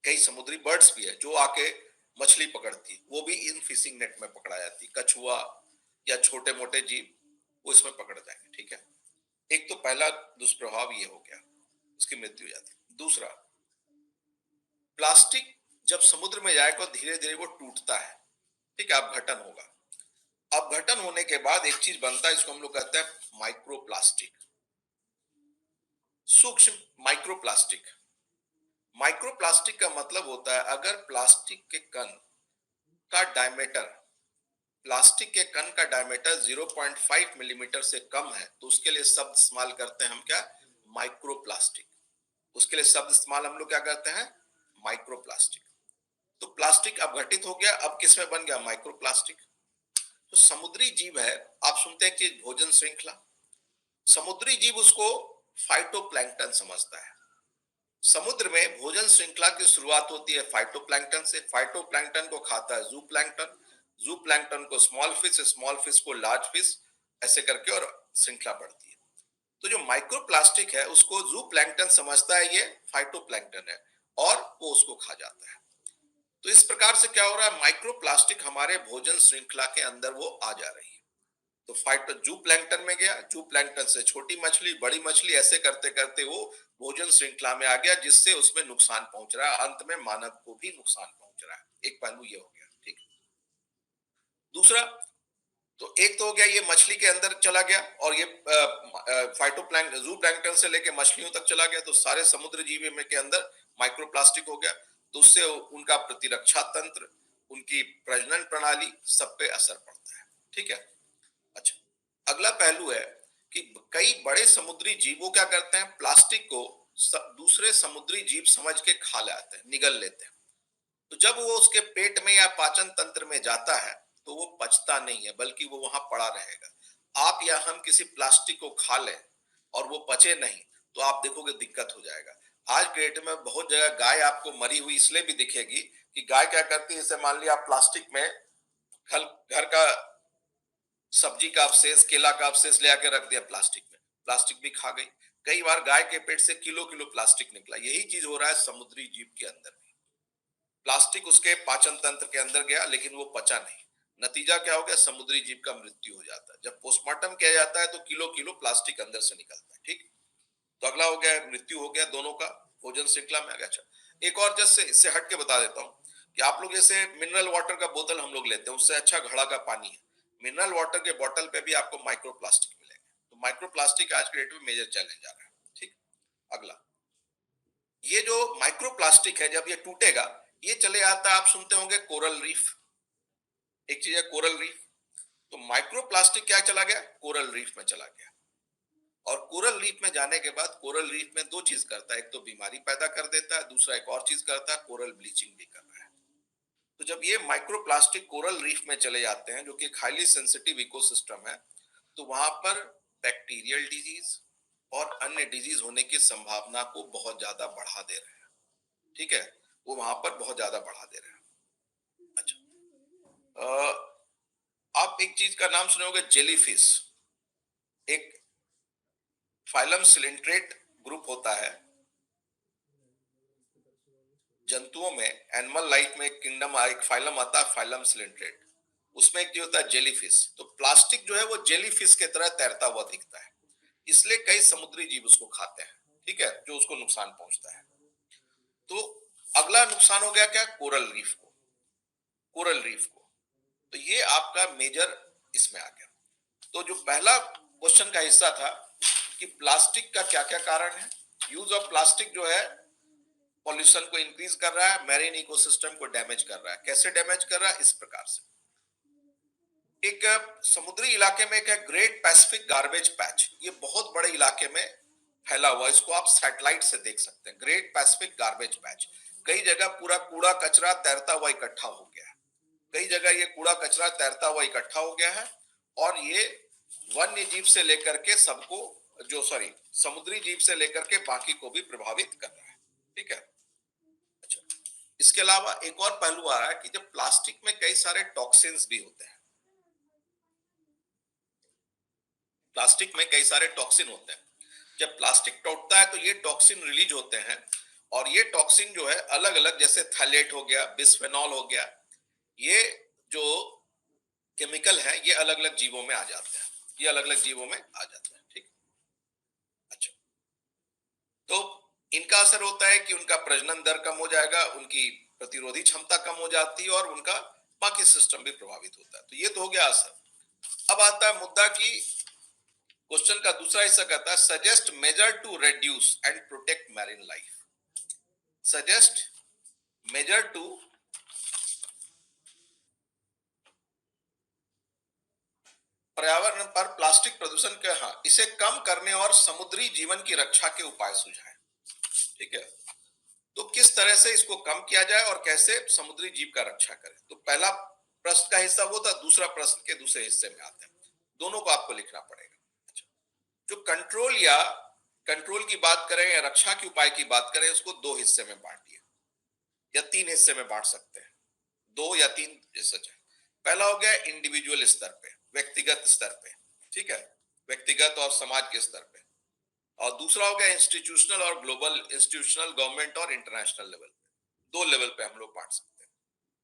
कई समुद्री बर्ड्स भी है जो आके मछली पकड़ती है, वो भी इन फिशिंग नेट में पकड़ा जाती है। कछुआ या छोटे मोटे जीव वो इसमें पकड़ जाएंगे। ठीक है, एक तो पहला दुष्प्रभाव ये हो गया, उसकी मृत्यु हो जाती है। दूसरा, प्लास्टिक जब समुद्र में जाएगा धीरे धीरे वो टूटता है। ठीक है, अपघटन होगा। अपघटन होने के बाद एक चीज बनता है, इसको हम लोग कहते हैं माइक्रोप्लास्टिक, सूक्ष्म माइक्रोप्लास्टिक। माइक्रोप्लास्टिक का मतलब होता है अगर प्लास्टिक के कण का डायमीटर, प्लास्टिक के कण का डायमीटर 0.5 मिलीमीटर से कम है तो उसके लिए शब्द इस्तेमाल करते हैं हम क्या, माइक्रोप्लास्टिक। उसके लिए शब्द इस्तेमाल हम लोग क्या करते हैं, माइक्रोप्लास्टिक। तो प्लास्टिक अपघटित हो गया, अब किसमें बन गया, माइक्रोप्लास्टिक। तो समुद्री जीव है, आप सुनते हैं कि भोजन श्रृंखला, समुद्री जीव उसको फाइटोप्लैंक्टन समझता है। समुद्र में भोजन श्रृंखला की शुरुआत होती है फाइटोप्लैंक्टन से। फाइटोप्लैंक्टन को खाता है जूप्लैंक्टन, जूप्लैंक्टन को स्मॉल फिश को लार्ज फिश, ऐसे करके और श्रृंखला बढ़ती है। तो जो माइक्रोप्लास्टिक है उसको जूप्लैंक्टन समझता है, ये फाइटोप्लैंक्टन है, और वो उसको खा जाता है। तो इस प्रकार से क्या हो रहा है, माइक्रोप्लास्टिक हमारे भोजन श्रृंखला के अंदर वो आ जा रही है। तो फाइटो जू प्लैंकटन में गया, जू प्लैंकटन से छोटी मछली, बड़ी मछली, ऐसे करते करते वो भोजन श्रृंखला में आ गया, जिससे उसमें नुकसान पहुंच रहा है, अंत में मानव को भी नुकसान पहुंच रहा है। एक पहलू ये हो गया। ठीक, दूसरा, तो एक तो हो गया ये मछली के अंदर चला गया, और ये फाइटोप्लैंक जू प्लैंकटन से लेके मछलियों तक चला गया, तो सारे समुद्र जीव में के अंदर माइक्रोप्लास्टिक हो गया। तो उससे उनका प्रतिरक्षा तंत्र, उनकी प्रजनन प्रणाली, सब पे असर पड़ता है। ठीक है, अच्छा, अगला पहलू है कि कई बड़े समुद्री जीवों क्या करते हैं, प्लास्टिक को दूसरे समुद्री जीव समझ के खा लेते हैं, निगल लेते हैं। तो जब वो उसके पेट में या पाचन तंत्र में जाता है तो वो पचता नहीं है, बल्कि वो वहां पड़ा रहेगा। आप या हम किसी प्लास्टिक को खा लें और वो पचे नहीं, तो आप देखोगे दिक्कत हो जाएगा। आज के डेट में बहुत जगह गाय आपको मरी हुई इसलिए भी दिखेगी कि गाय क्या करती है, जैसे मान लिया आप प्लास्टिक में खल घर का सब्जी का अवशेष, केला का अवशेष ले आके रख दिया प्लास्टिक में, प्लास्टिक भी खा गई। कई बार गाय के पेट से किलो किलो प्लास्टिक निकला। यही चीज हो रहा है समुद्री जीव के अंदर भी। प्लास्टिक उसके पाचन तंत्र के अंदर गया लेकिन वो पचा नहीं। नतीजा क्या हो गया, समुद्री जीव का मृत्यु हो जाता है। जब पोस्टमार्टम किया जाता है तो किलो किलो प्लास्टिक अंदर से निकलता है। ठीक, तो अगला हो गया, मृत्यु हो गया दोनों का, भोजन श्रृंखला में आ गया। अच्छा, एक और जैसे इससे हट के बता देता हूँ कि आप लोग जैसे मिनरल वाटर का बोतल हम लोग लेते हैं, उससे अच्छा घड़ा का पानी है। मिनरल वाटर के बोतल पे भी आपको माइक्रोप्लास्टिक मिलेगा। तो माइक्रोप्लास्टिक आज के डेट में मेजर चैलेंज आ रहा है। ठीक, अगला, ये जो माइक्रोप्लास्टिक है जब ये टूटेगा, ये चले आता है, आप सुनते होंगे कोरल रीफ, एक चीज है कोरल रीफ। तो माइक्रोप्लास्टिक क्या चला गया, कोरल रीफ में चला गया। और कोरल रीफ में जाने के बाद कोरल रीफ में दो चीज करता है, एक तो बीमारी पैदा कर देता है, दूसरा एक और चीज करता है, कोरल ब्लीचिंग भी कर रहा है। तो जब ये माइक्रोप्लास्टिक कोरल रीफ में चले जाते हैं, जो कि एक हाईली सेंसिटिव इकोसिस्टम है, तो वहां पर बैक्टीरियल डिजीज और अन्य डिजीज होने की संभावना को बहुत ज्यादा बढ़ा दे रहे हैं। ठीक है, वो वहां पर बहुत ज्यादा बढ़ा दे रहे हैं। अच्छा, आप एक चीज का नाम सुने होंगे, जेलीफिश। एक फाइलम सिलेंट्रेट ग्रुप होता है जंतुओं में, एनिमल लाइफ में एक किंगडम, एक फाइलम आता है फाइलम सिलेंट्रेट। उसमें एक जो होता है जेलीफिश। तो प्लास्टिक जो है वो जेलीफिश की तरह तैरता हुआ दिखता है, इसलिए कई समुद्री जीव उसको खाते हैं। ठीक है, जो उसको नुकसान पहुंचता है। तो अगला नुकसान हो गया क्या, कोरल रीफ को, कोरल रीफ को। तो ये आपका मेजर इसमें आ गया। तो जो पहला क्वेश्चन का हिस्सा था कि प्लास्टिक का क्या क्या कारण है, यूज ऑफ प्लास्टिक जो है पॉल्यूशन को इंक्रीज कर रहा है, मैरीन इकोसिस्टम को डैमेज कर रहा है। कैसे डैमेज कर रहा है, इस प्रकार से। एक समुद्री इलाके में एक है ग्रेट पैसिफिक गार्बेज पैच, ये बहुत बड़े इलाके में फैला हुआ, इसको आप सैटेलाइट से देख सकते हैं। ग्रेट पैसिफिक गार्बेज पैच, कई जगह पूरा कूड़ा कचरा तैरता हुआ इकट्ठा हो गया है, कई जगह ये कूड़ा कचरा तैरता हुआ इकट्ठा हो गया है, और ये वन्य जीव से लेकर के सबको, जो सॉरी समुद्री जीव से लेकर के बाकी को भी प्रभावित कर रहा है। ठीक है। अच्छा, इसके अलावा एक और पहलू आ रहा है कि जब प्लास्टिक में कई सारे टॉक्सिन्स भी होते हैं, प्लास्टिक में कई सारे टॉक्सिन होते हैं, जब प्लास्टिक टूटता है तो ये टॉक्सिन रिलीज होते हैं, और ये टॉक्सिन जो है अलग अलग, जैसे थैलेट हो गया, बिस्फेनॉल हो गया, ये जो केमिकल है ये अलग अलग जीवों में आ जाते हैं, ये अलग अलग जीवों में आ जाते हैं। ठीक। अच्छा, तो इनका असर होता है कि उनका प्रजनन दर कम हो जाएगा, उनकी प्रतिरोधी क्षमता कम हो जाती है, और उनका बाकी सिस्टम भी प्रभावित होता है। तो ये तो हो गया असर। अब आता है मुद्दा की क्वेश्चन का दूसरा हिस्सा, कहता है suggest measure to reduce and protect marine life. Suggest measure to पर्यावरण पर प्लास्टिक प्रदूषण के, हाँ, इसे कम करने और समुद्री जीवन की रक्षा के उपाय सुझाएं। ठीक है। तो किस तरह से इसको कम किया जाए और कैसे समुद्री जीव का रक्षा करें। तो पहला प्रश्न का हिस्सा वो था, दूसरा प्रश्न के दूसरे हिस्से में आते हैं, दोनों को आपको लिखना पड़ेगा। अच्छा, जो कंट्रोल की बात करें या रक्षा के उपाय की बात करें, उसको दो हिस्से में बांटिए, या तीन हिस्से में बांट सकते हैं, दो या तीन हिस्से चाहे। पहला हो गया इंडिविजुअल स्तर पे, व्यक्तिगत स्तर पे। ठीक है, व्यक्तिगत और समाज के स्तर पे। और दूसरा हो गया इंस्टीट्यूशनल और ग्लोबल, इंस्टीट्यूशनल, गवर्नमेंट और इंटरनेशनल लेवल पे। दो लेवल पे हम लोग बांट सकते हैं।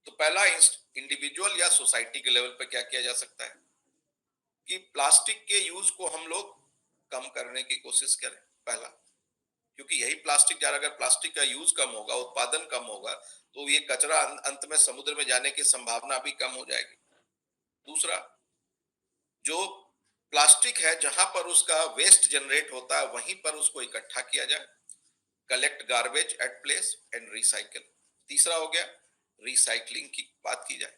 तो पहला इंडिविजुअल या सोसाइटी के लेवल पे क्या किया जा सकता है कि प्लास्टिक के यूज को हम लोग कम करने की कोशिश करें, पहला, क्योंकि यही प्लास्टिक, अगर प्लास्टिक का यूज कम होगा, उत्पादन कम होगा, तो ये कचरा अंत में समुद्र में जाने की संभावना भी कम हो जाएगी। दूसरा, जो प्लास्टिक है जहां पर उसका वेस्ट जनरेट होता है वहीं पर उसको इकट्ठा किया जाए, collect garbage at place and recycle. तीसरा हो गया रिसाइकलिंग की बात की जाए,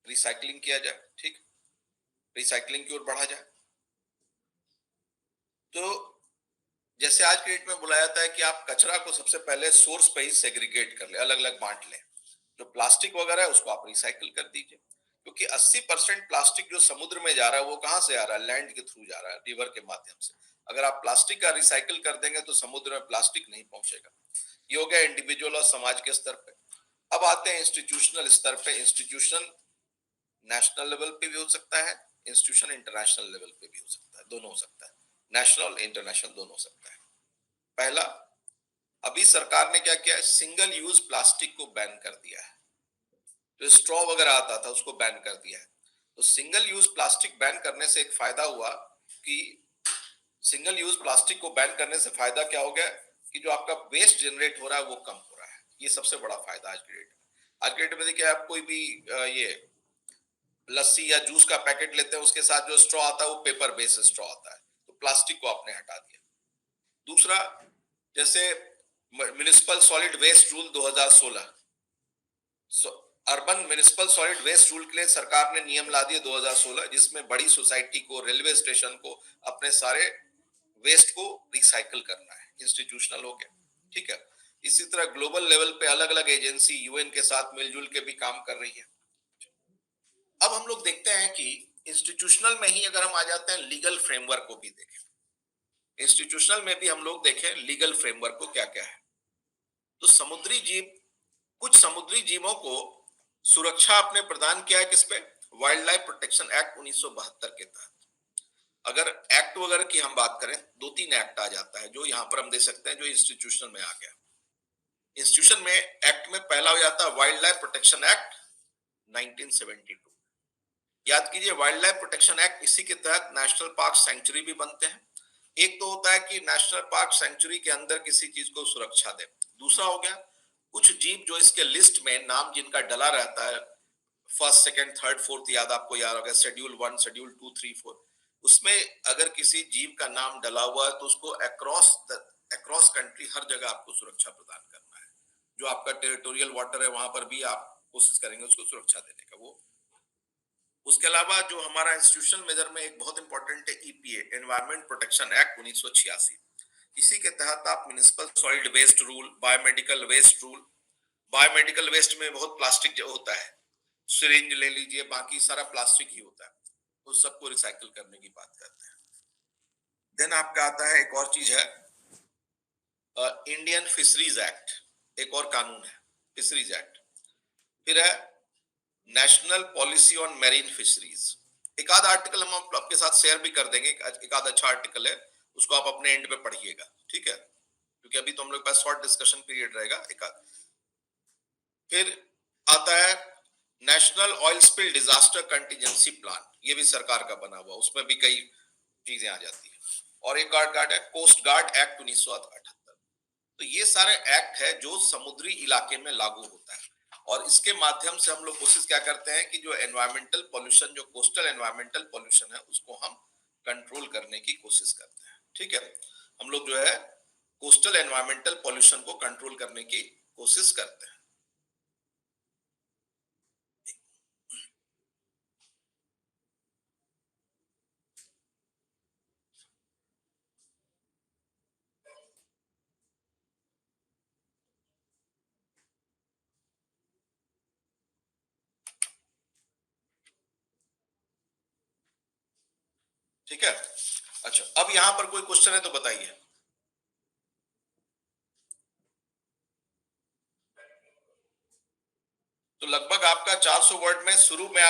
रिसाइकलिंग किया जाए। ठीक, रिसाइकलिंग की ओर बढ़ा जाए। तो जैसे आज के डेट में बुलाया जाता है कि आप कचरा को सबसे पहले सोर्स पे ही सेग्रीगेट कर ले, अलग अलग बांट ले। जो प्लास्टिक वगैरह है उसको आप रिसाइकिल कर दीजिए, क्योंकि 80% प्लास्टिक जो समुद्र में जा रहा है वो कहां से आ रहा है, लैंड के थ्रू जा रहा है, रिवर के माध्यम से। अगर आप प्लास्टिक का रिसाइकिल कर देंगे तो समुद्र में प्लास्टिक नहीं पहुंचेगा। ये हो गया इंडिविजुअल और समाज के स्तर पे। अब आते हैं इंस्टीट्यूशनल स्तर पे। इंस्टीट्यूशन नेशनल लेवल पे भी हो सकता है, इंस्टीट्यूशन इंटरनेशनल लेवल पे भी हो सकता है, दोनों हो सकता है, नेशनल इंटरनेशनल दोनों हो सकता है। पहला, अभी सरकार ने क्या किया है, सिंगल यूज प्लास्टिक को बैन कर दिया है। जो स्ट्रॉ वगैरह आता था उसको बैन कर दिया है। तो सिंगल यूज प्लास्टिक बैन करने से एक फायदा हुआ कि सिंगल यूज प्लास्टिक को बैन करने से फायदा क्या हो गया कि जो आपका वेस्ट जनरेट हो रहा है वो कम हो रहा है। ये सबसे बड़ा फायदा आज के डेट में। आज के डेट में देखिए, आप कोई भी ये लस्सी या जूस का पैकेट लेते हैं, उसके साथ जो स्ट्रॉ आता है वो पेपर बेस्ड स्ट्रॉ आता है, तो प्लास्टिक को आपने हटा दिया। दूसरा, जैसे municipal solid waste rule 2016, urban municipal solid waste rule के लिए सरकार ने नियम ला दिए 2016, जिसमें बड़ी सोसाइटी को, रेलवे स्टेशन को अपने सारे वेस्ट को रिसाइकिल करना है। इंस्टीट्यूशनल हो गया। ठीक है। इसी तरह ग्लोबल लेवल पे अलग अलग एजेंसी यूएन के साथ मिलजुल के भी काम कर रही है। अब हम लोग देखते हैं कि इंस्टीट्यूशनल में ही अगर हम आ जाते हैं, लीगल फ्रेमवर्क को भी देखें। इंस्टीट्यूशनल में भी हम लोग देखें लीगल फ्रेमवर्क को क्या क्या है। तो समुद्री जीव, कुछ समुद्री जीवों को सुरक्षा आपने प्रदान किया है किस पे, वाइल्ड लाइफ प्रोटेक्शन एक्ट 1972 के तहत। अगर एक्ट वगैरह की हम बात करें, दो तीन एक्ट आ जाता है जो यहां पर हम दे सकते हैं, जो इंस्टीट्यूशनल में आ गया। इंस्टीट्यूशन में एक्ट में पहला हो जाता है वाइल्ड लाइफ प्रोटेक्शन एक्ट 1972। याद कीजिए, वाइल्ड लाइफ प्रोटेक्शन एक्ट, इसी के तहत नेशनल पार्क सेंचुरी भी बनते हैं। एक तो होता है कि नेशनल पार्क सेंचुरी के अंदर किसी चीज को सुरक्षा दे। दूसरा हो गया, कुछ जीव जो इसके लिस्ट में नाम जिनका डला रहता है, फर्स्ट, सेकंड, थर्ड, फोर्थ, याद आपको याद होगा, शेड्यूल 1, शेड्यूल 2, 3, 4, उसमें अगर किसी जीव का नाम डला हुआ है तो उसको अक्रॉस कंट्री हर जगह आपको सुरक्षा प्रदान करना है। जो आपका टेरिटोरियल वाटर है वहां पर भी आप कोशिश करेंगे उसको सुरक्षा देने का। वो उसके अलावा जो हमारा इंस्टीट्यूशनल मेजर में एक बहुत इंपॉर्टेंट है ईपीए, एनवायरमेंट प्रोटेक्शन एक्ट 1986। इसी के तहत आप municipal solid waste rule, biomedical waste rule, biomedical waste में बहुत प्लास्टिक जो होता है, सिरिंज ले लीजिए, बाकी सारा प्लास्टिक ही होता है, उस सबको रिसाइकिल करने की बात करते हैं। देन आपका आता है एक और चीज है इंडियन फिशरीज एक्ट, एक और कानून है फिशरीज एक्ट। फिर है national policy on marine fisheries. एक आध आर्टिकल हम आपके साथ शेयर भी कर देंगे, एक आध अच्छा आर्टिकल है, उसको आप अपने एंड पे पढ़िएगा, ठीक है, क्योंकि अभी तो हम लोग के पास शॉर्ट डिस्कशन पीरियड रहेगा एक आध। फिर आता है national oil spill disaster contingency plan, ये भी सरकार का बना हुआ, उसमें भी कई चीजें आ जाती है। और एक गार्ड है कोस्ट गार्ड एक्ट 1978। तो ये सारे एक्ट है जो समुद्री इलाके में लागू होता है, और इसके माध्यम से हम लोग कोशिश क्या करते हैं कि जो एनवायरमेंटल पोल्यूशन, जो कोस्टल एनवायरमेंटल पोल्यूशन है, उसको हम कंट्रोल करने की कोशिश करते हैं, ठीक है। हम लोग जो है कोस्टल एनवायरमेंटल पोल्यूशन को कंट्रोल करने की कोशिश करते हैं। ठीक है, अच्छा, अब यहां पर कोई क्वेश्चन है तो बताइए। तो लगभग आपका 400 वर्ड में शुरू में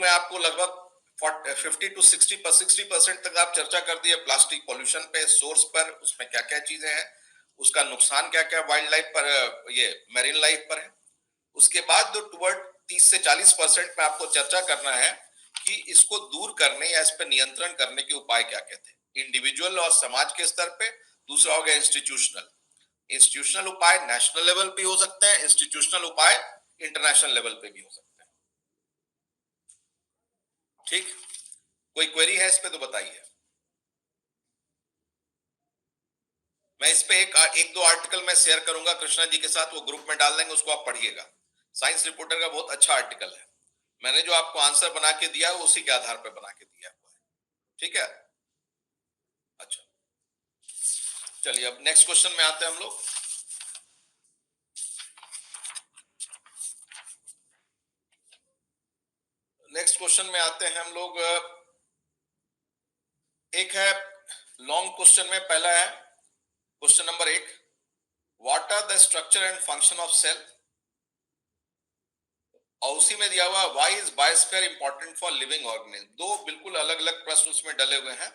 आपको लगभग 50 टू 60% तक आप चर्चा कर दी है प्लास्टिक पॉल्यूशन पे, सोर्स पर, उसमें क्या क्या चीजें हैं, उसका नुकसान क्या क्या वाइल्ड लाइफ पर, ये मैरीन लाइफ पर है। उसके बाद जो टुवर्ड 30 से 40% में आपको चर्चा करना है कि इसको दूर करने या इस पर नियंत्रण करने के उपाय क्या क्या थे, इंडिविजुअल और समाज के स्तर पे। दूसरा हो गया इंस्टीट्यूशनल, इंस्टीट्यूशनल उपाय नेशनल लेवल पे हो सकते हैं, इंस्टीट्यूशनल उपाय इंटरनेशनल लेवल पे भी हो सकते हैं, ठीक। कोई क्वेरी है इस पे तो बताइए। मैं इस पे एक दो आर्टिकल मैं शेयर करूंगा कृष्णा जी के साथ, वो ग्रुप में डाल देंगे, उसको आप पढ़िएगा। साइंस रिपोर्टर का बहुत अच्छा आर्टिकल है, मैंने जो आपको आंसर बना के दिया है उसी के आधार पर बना के दिया हुआ है, ठीक है। अच्छा, चलिए अब नेक्स्ट क्वेश्चन में आते हैं हम लोग। नेक्स्ट क्वेश्चन में आते हैं हम लोग। एक है लॉन्ग क्वेश्चन में, पहला है question number 1, what are the structure and function of cell, और उसी में दिया हुआ why is biosphere important for living organism. दो बिल्कुल अलग अलग प्रश्न उसमें डले हुए हैं।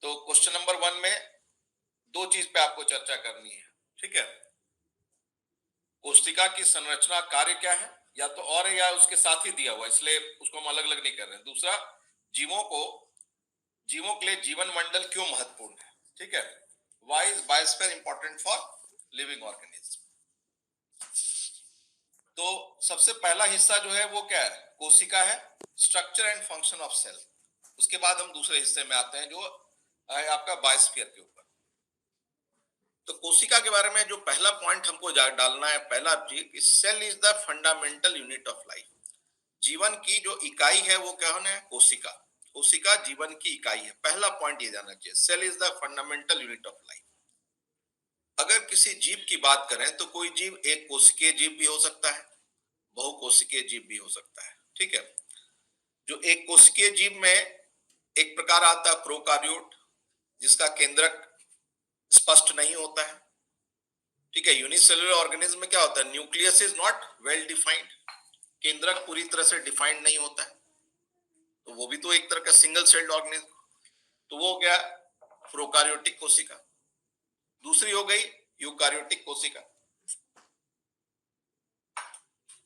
तो क्वेश्चन नंबर 1 में दो चीज पे आपको चर्चा करनी है, ठीक है। कोशिका की संरचना कार्य क्या है, या तो और है या उसके साथ ही दिया हुआ, इसलिए उसको हम अलग अलग नहीं कर रहे हैं। दूसरा, जीवों के लिए जीवन मंडल क्यों महत्वपूर्ण है, ठीक है। Why is biosphere important for living organism. तो सबसे पहला हिस्सा जो है वो क्या है, कोशिका है, structure and function of cell. उसके बाद हम दूसरे हिस्से में आते हैं जो है आपका बायोस्फीयर के ऊपर। तो कोशिका के बारे में जो पहला पॉइंट हमको डालना है, पहला चीज, cell is the fundamental unit of life. जीवन की जो इकाई है वो क्या है, कोशिका। कोशिका जीवन की इकाई है, पहला पॉइंट ये जाना चाहिए, cell is the fundamental unit of life. अगर किसी जीव की बात करें तो कोई जीव एक कोशिकीय जीव भी हो सकता है, बहुकोशिकीय जीव भी हो सकता है, ठीक है। जो एक कोशिकीय जीव में एक प्रकार आता है प्रोकार्योट, जिसका केंद्रक स्पष्ट नहीं होता है, ठीक है। यूनिसेलुलर ऑर्गेनिज्म में क्या होता है, nucleus is not well defined, केंद्रक पूरी तरह से डिफाइंड नहीं होता है, तो वो भी तो एक तरह का सिंगल सेल्ड ऑर्गेनिज्म। तो वो हो गया प्रोकार्योटिक कोशिका। दूसरी हो गई यूकार्योटिक कोशिका।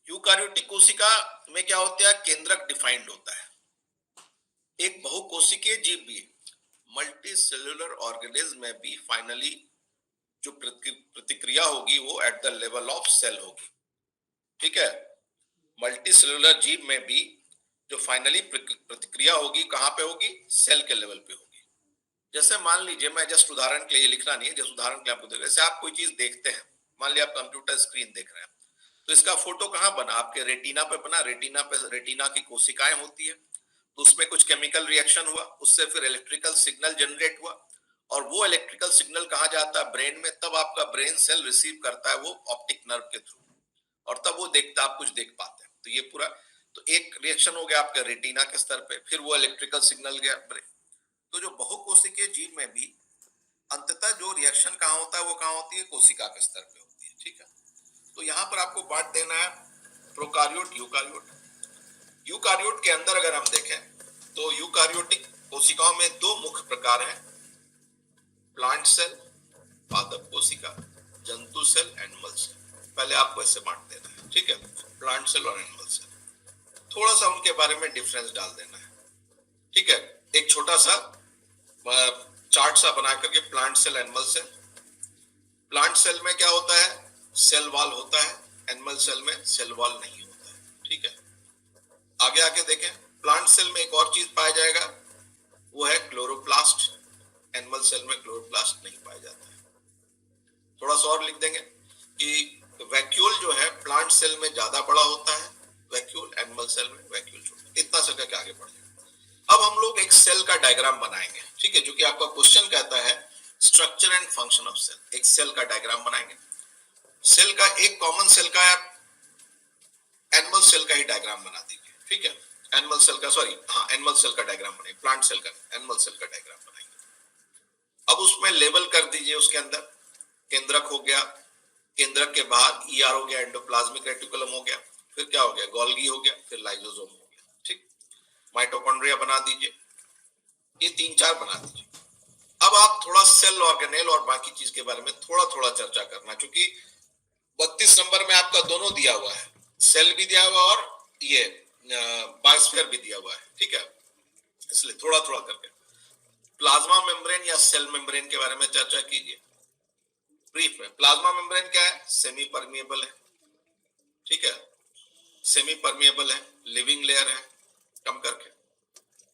यूकार्योटिक कोशिका में क्या होता है, केंद्रक डिफाइंड होता है। एक बहुकोशिकीय जीव भी, मल्टी सेल्यूलर ऑर्गेनिज्म में भी फाइनली जो प्रतिक्रिया होगी वो at the level of cell होगी, ठीक है। मल्टी सेल्यूलर जीव में भी जो फाइनली प्रतिक्रिया होगी कहां पे होगी, सेल के लेवल पे होगी। जैसे मान लीजिए, मैं जस्ट उदाहरण के लिए लिखना नहीं है, जैसे उदाहरण के लिए आपको देख, जैसे आप कोई चीज देखते हैं, मान लिया आप कंप्यूटर स्क्रीन देख रहे हैं, तो इसका फोटो कहाँ बना? आपके रेटिना पे बना। रेटिना पे रेटिना की कोशिकाएं होती है, तो उसमें कुछ केमिकल रिएक्शन हुआ, उससे फिर इलेक्ट्रिकल सिग्नल जनरेट हुआ, और वो इलेक्ट्रिकल सिग्नल कहाँ जाता है? ब्रेन में। तब आपका ब्रेन सेल रिसीव करता है वो ऑप्टिक नर्व के थ्रू, और तब वो देखता, आप कुछ देख पाते हैं। तो ये पूरा, तो एक रिएक्शन हो गया आपका रेटिना के स्तर पे, फिर वो इलेक्ट्रिकल सिग्नल गया ब्रेन। तो जो बहुकोशिकीय जीव में भी अंततः जो रिएक्शन कहाँ होता है, वो कहाँ होती है? कोशिका के स्तर पे होती है। ठीक है, तो यहाँ पर आपको बांट देना है प्रोकार्योट, यूकार्योट। यूकार्योट के अंदर अगर हम देखें तो यूकार्योटिक कोशिकाओं में दो मुख्य प्रकार हैं, प्लांट सेल, पादप कोशिका, जंतु सेल, एनिमल सेल। पहले आपको ऐसे बांट देना है। ठीक है, प्लांट सेल और एनिमल सेल, थोड़ा सा उनके बारे में डिफरेंस डाल देना है। ठीक है, एक छोटा सा चार्ट सा बना करके, plant cell, animal cell. Plant cell में क्या होता है? सेल वॉल होता है। एनिमल सेल में सेल वॉल नहीं होता है। ठीक है, आगे आके देखें, प्लांट सेल में एक और चीज पाया जाएगा, वो है क्लोरोप्लास्ट। एनिमल सेल में क्लोरोप्लास्ट नहीं पाया जाता है। थोड़ा सा और लिख देंगे कि वैक्यूल जो है प्लांट सेल में ज्यादा बड़ा होता है, वैक्यूल एनिमल सेल में वैक्यूल छोटा। इतना सा करके आगे बढ़ जाए। अब हम लोग एक सेल का डायग्राम बनाएंगे। ठीक है, जो कि आपका क्वेश्चन कहता है structure and function of cell. एक सेल का डायग्राम बनाएंगे। सेल का एक कॉमन सेल का एनिमल सेल का ही डायग्राम बना दीजिए। ठीक है, एनिमल सेल का, सॉरी हाँ, एनिमल सेल का डायग्राम बनाइए, प्लांट सेल का, एनिमल सेल का डायग्राम बनाएंगे। अब उसमें लेबल कर दीजिए। उसके अंदर केंद्रक हो गया, केंद्रक के बाहर ईआर हो गया, एंडोप्लाज्मिक रेटिकुलम हो गया, फिर क्या हो गया? गोल्गी हो गया, फिर लाइसोसोम हो गया। ठीक, माइटोकॉन्ड्रिया बना दीजिए। ये 3-4 बना दीजिए। अब आप थोड़ा सेल ऑर्गेनेल और बाकी चीज के बारे में थोड़ा थोड़ा चर्चा करना, क्योंकि 32 नंबर में आपका दोनों दिया हुआ है, सेल भी दिया हुआ और ये बायोस्फीयर भी दिया हुआ है। ठीक है, इसलिए थोड़ा थोड़ा करके प्लाज्मा मेम्ब्रेन या सेल मेम्ब्रेन के बारे में चर्चा कीजिए ब्रीफ में। प्लाज्मा मेम्ब्रेन क्या है? सेमी परमिएबल है। ठीक है, सेमी परमिएबल है, लिविंग लेयर है, कम करके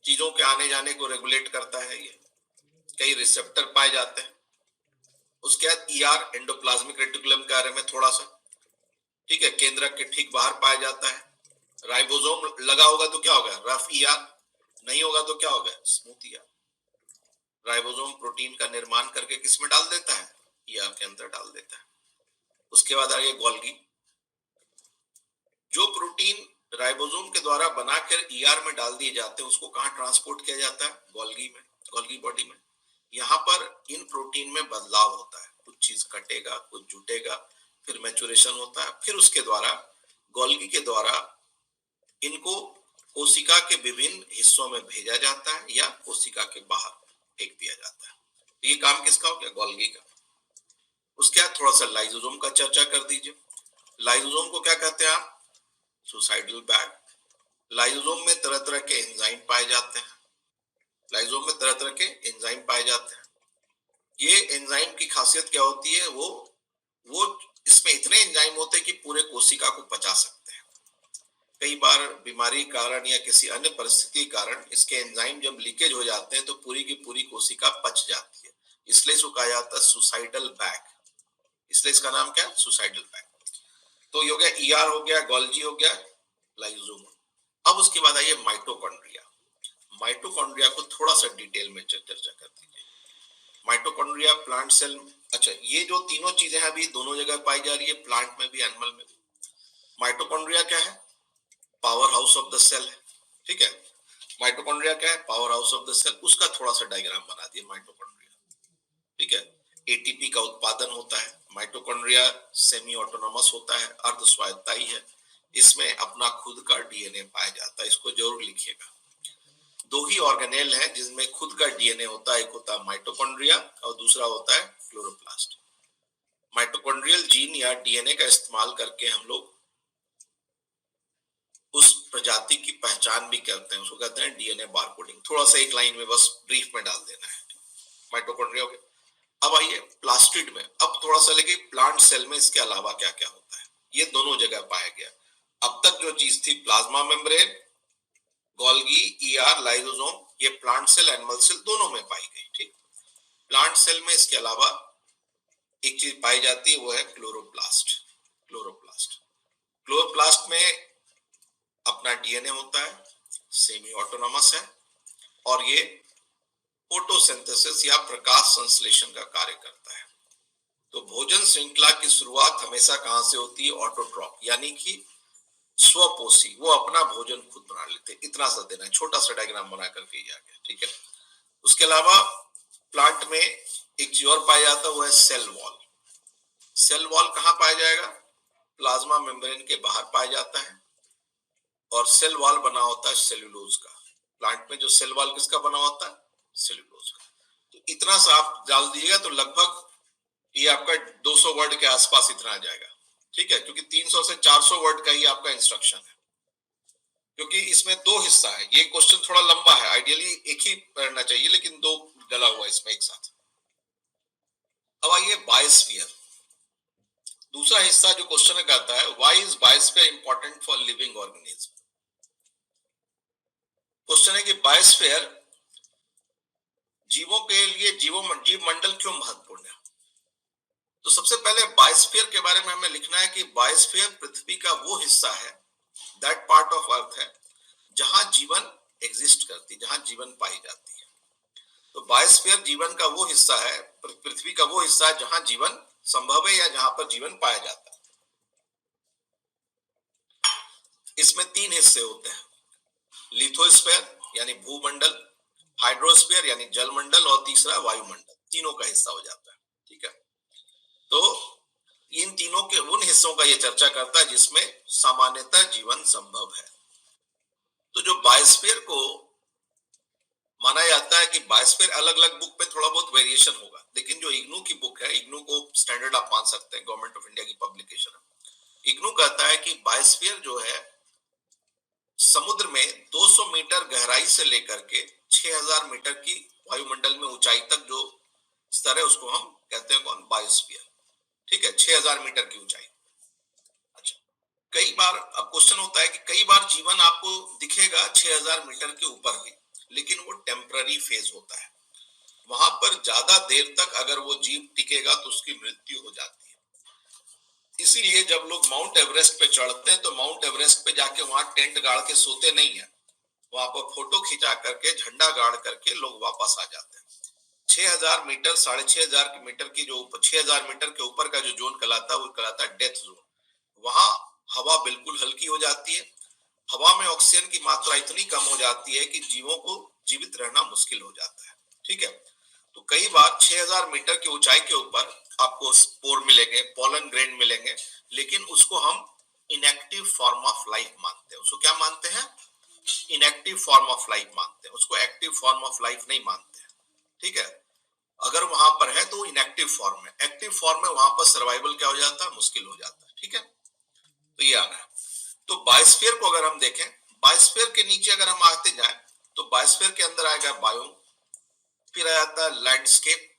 चीजों के आने जाने को रेगुलेट करता है। ये कई रिसेप्टर पाए जाते हैं। उसके बाद ईआर, एंडोप्लाज्मिक रेटिकुलम के बारे में थोड़ा सा। ठीक है, केंद्रक के ठीक बाहर पाया जाता है। राइबोसोम लगा होगा तो क्या होगा? रफ ईआर, नहीं होगा तो क्या होगा? Smooth ER. राइबोसोम प्रोटीन का निर्माण करके किस में डाल देता है? ईआर के अंदर डाल देता है। उसके बाद आ गया गोल्गी। जो प्रोटीन राइबोसोम के द्वारा बनाकर ईआर में डाल दिए जाते हैं, उसको कहाँ ट्रांसपोर्ट किया जाता है? गोल्गी में, गोल्गी बॉडी में। यहाँ पर इन प्रोटीन में बदलाव होता है, कुछ चीज कटेगा, कुछ जुटेगा, फिर मैचुरेशन होता है, फिर उसके द्वारा, गोल्गी के द्वारा इनको कोशिका के विभिन्न हिस्सों में भेजा जाता है या कोशिका के बाहर फेंक दिया जाता है। ये काम किसका हो गया? गोल्गी का। उसके बाद थोड़ा सा लाइसोसोम का चर्चा कर दीजिए। लाइसोसोम को क्या कहते हैं आप? Suicidal bag. लाइसोसोम में तरह तरह के एंजाइम पाए जाते हैं। लाइसोसोम में तरह तरह के एंजाइम पाए जाते हैं। ये एंजाइम की खासियत क्या होती है? वो इसमें इतने एंजाइम होते हैं कि पूरे कोशिका को पचा सकते हैं। कई बार बीमारी के कारण या किसी अन्य परिस्थिति के कारण इसके एंजाइम जब लीकेज हो जाते हैं तो पूरी की पूरी कोशिका पच जाती है। इसलिए इसको कहा जाता है सुसाइडल बैग। इसलिए इसका नाम क्या है? Suicidal bag. तो ये हो गया ईआर, हो गया गोल्गी, हो गया लाइसोसोम। अब उसके बाद आइए माइटोकॉन्ड्रिया। माइटोकॉन्ड्रिया को थोड़ा सा डिटेल में चर्चा कर दीजिए। माइटोकॉन्ड्रिया प्लांट सेल, अच्छा ये जो तीनों चीजें हैं अभी दोनों जगह पाई जा रही है, प्लांट में भी एनिमल में भी। माइटोकॉन्ड्रिया क्या है? Power house of the cell है। ठीक है, माइटोकॉन्ड्रिया क्या है? Power house of the cell. उसका थोड़ा सा डायग्राम बना दिए माइटोकॉन्ड्रिया। ठीक है, एटीपी का उत्पादन होता है। माइटोकॉन्ड्रिया सेमी ऑटोनोमस होता है, अर्ध स्वायत्ताई है। इसमें अपना खुद का डीएनए पाया जाता है, इसको जरूर लिखिएगा। दो ही ऑर्गेनेल है जिसमें खुद का डीएनए होता है, एक होता है माइटोकॉन्ड्रिया और दूसरा होता है क्लोरोप्लास्ट। माइटोकॉन्ड्रियल जीन या डीएनए का इस्तेमाल करके हम लोग उस प्रजाति की पहचान भी करते हैं, उसको कहते हैं डीएनए बारकोडिंग। थोड़ा सा एक लाइन में बस ब्रीफ में डाल देना है। माइटोकॉन्ड्रिया हो गया। अब आइए प्लास्टिड में। अब थोड़ा सा लेके प्लांट सेल में इसके अलावा क्या क्या होता है, ये दोनों जगह पाया गया। अब तक जो चीज थी plasma membrane, Golgi, ER, lysosome, ये प्लांट सेल एनिमल सेल दोनों में पाई गई। ठीक, प्लांट सेल में इसके अलावा एक चीज पाई जाती है, वो है क्लोरोप्लास्ट। क्लोरोप्लास्ट क्लोरोप्लास्ट में अपना डीएनए होता है, सेमी ऑटोनॉमस है, और ये फोटोसिंथेसिस या प्रकाश संश्लेषण का कार्य करता है। तो भोजन श्रृंखला की शुरुआत हमेशा कहां से होती है? ऑटोट्रॉफ, यानी कि स्वपोषी, वो अपना भोजन खुद बना लेते हैं। इतना सा देना है, छोटा सा डायग्राम बना करके आ गया, ठीक है। उसके अलावा प्लांट में एक चीज और पाया जाता है, वो है सेल वॉल। सेल वॉल कहाँ पाया जाएगा? प्लाज्मा मेम्ब्रेन के बाहर पाया जाता है, और सेल वॉल बना होता है सेल्यूलोज का। प्लांट में जो सेल वॉल किसका बना होता है? सेल्यूलोज का। तो इतना सा आप डाल दीजिएगा तो लगभग ये आपका 200 वर्ड के आसपास इतना आ जाएगा, ठीक है, क्योंकि 300 से 400 वर्ड का ही आपका इंस्ट्रक्शन है, क्योंकि इसमें दो हिस्सा है। ये क्वेश्चन थोड़ा लंबा है, आइडियली एक ही पढ़ना चाहिए, लेकिन दो डला हुआ इसमें एक साथ। अब आइए बायोस्फीयर, दूसरा हिस्सा जो क्वेश्चन में कहता है, why is biosphere important for living organism. Question है कि बायोस्फीयर जीवों के लिए, जीव मंडल क्यों महत्वपूर्ण है। तो सबसे पहले बायोस्फीयर के बारे में हमें लिखना है कि बायोस्फीयर पृथ्वी का वो हिस्सा है, दैट पार्ट ऑफ अर्थ है, जहां जीवन एग्जिस्ट करती है, जहां जीवन पाई जाती है। तो बायोस्फीयर जीवन का वो हिस्सा है, पृथ्वी का वो हिस्सा है जहां जीवन संभव है या जहां पर जीवन पाया जाता है। इसमें तीन हिस्से होते हैं, लिथोस्फीयर यानी भूमंडल, हाइड्रोस्फीयर यानी जलमंडल, और तीसरा वायुमंडल। तीनों का हिस्सा हो जाता है, ठीक है। तो इन तीनों के उन हिस्सों का ये चर्चा करता है जिसमें सामान्यतः जीवन संभव है। तो जो बायोस्फीयर को माना जाता है कि बायोस्फीयर, अलग अलग बुक पे थोड़ा बहुत वेरिएशन होगा, लेकिन जो इग्नू की बुक है, इग्नू को स्टैंडर्ड आप मान सकते हैं, गवर्नमेंट ऑफ इंडिया की पब्लिकेशन है। इग्नू कहता है कि बायोस्फीयर जो है समुद्र में 200 मीटर गहराई से लेकर के 6000 मीटर की वायुमंडल में ऊंचाई तक जो स्तर है उसको हम कहते हैं कौन? बायोस्फीयर, ठीक है, 6000 मीटर की ऊंचाई। अच्छा, कई बार अब क्वेश्चन होता है कि कई बार जीवन आपको दिखेगा 6000 मीटर के ऊपर भी, लेकिन वो टेम्पररी फेज होता है। वहां पर ज्यादा देर तक अगर वो जीव टिकेगा तो उसकी मृत्यु हो जाती है। इसीलिए जब लोग माउंट एवरेस्ट पे चढ़ते हैं तो माउंट एवरेस्ट पे जाके वहां टेंट गाड़ के सोते नहीं है, वहां पर फोटो खिंचा करके, झंडा गाड़ करके लोग वापस आ जाते हैं। 6000 मीटर, 6500 मीटर की जो 6000 मीटर के ऊपर का जो जोन कहलाता है वो कहलाता है डेथ जोन। वहां हवा बिल्कुल हल्की हो जाती है, हवा में ऑक्सीजन की मात्रा इतनी कम हो जाती है कि जीवों को जीवित रहना मुश्किल हो जाता है, ठीक है। तो कई बार 6000 मीटर की ऊंचाई के ऊपर आपको स्पोर मिलेंगे, पॉलन ग्रेन मिलेंगे, लेकिन उसको हम इनएक्टिव फॉर्म ऑफ लाइफ मानते हैं। उसको क्या मानते हैं? इनएक्टिव फॉर्म ऑफ लाइफ मानते हैं, उसको एक्टिव फॉर्म ऑफ लाइफ नहीं मानते हैं, ठीक है। अगर वहां पर है तो इनएक्टिव फॉर्म है, एक्टिव फॉर्म में वहां पर सर्वाइवल क्या हो जाता है? मुश्किल हो जाता है, ठीक है। तो ये आना है। तो बायोस्फीयर को अगर हम देखें, बायोस्फीयर के नीचे अगर हम आते जाएं तो बायोस्फीयर के अंदर आएगा बायोम, फिर आ जाता है लैंडस्केप।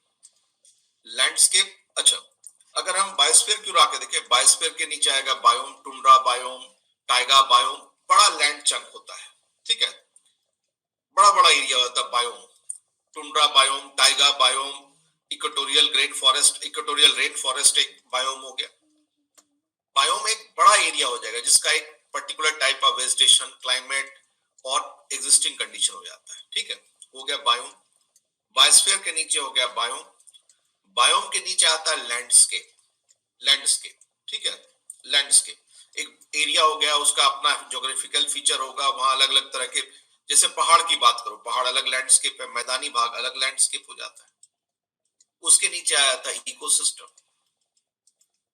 लैंडस्केप, अच्छा, अगर हम बायोस्फीयर की ओर आके देखें, बायोस्फीयर के नीचे आएगा biome, tundra biome, Tyga biome, बड़ा लैंड चंक होता है, ठीक है, बड़ा बड़ा एरिया होता है biome. Tundra biome, Tyga biome, equatorial grain forest, equatorial rain forest एक बायोम हो गया। बायोम एक बड़ा एरिया हो जाएगा जिसका एक particular type of vegetation, climate और एग्जिस्टिंग कंडीशन हो जाता है, ठीक है, हो गया बायोम। बायोस्फीयर के नीचे हो गया बायोम। बायोम के नीचे आता है लैंडस्केप। लैंडस्केप, ठीक है, लैंडस्केप एक एरिया हो गया, उसका अपना ज्योग्राफिकल फीचर होगा, वहां अलग अलग तरह के, जैसे पहाड़ की बात करो, पहाड़ अलग लैंडस्केप है, मैदानी भाग अलग लैंडस्केप हो जाता है। उसके नीचे आ जाता है इकोसिस्टम।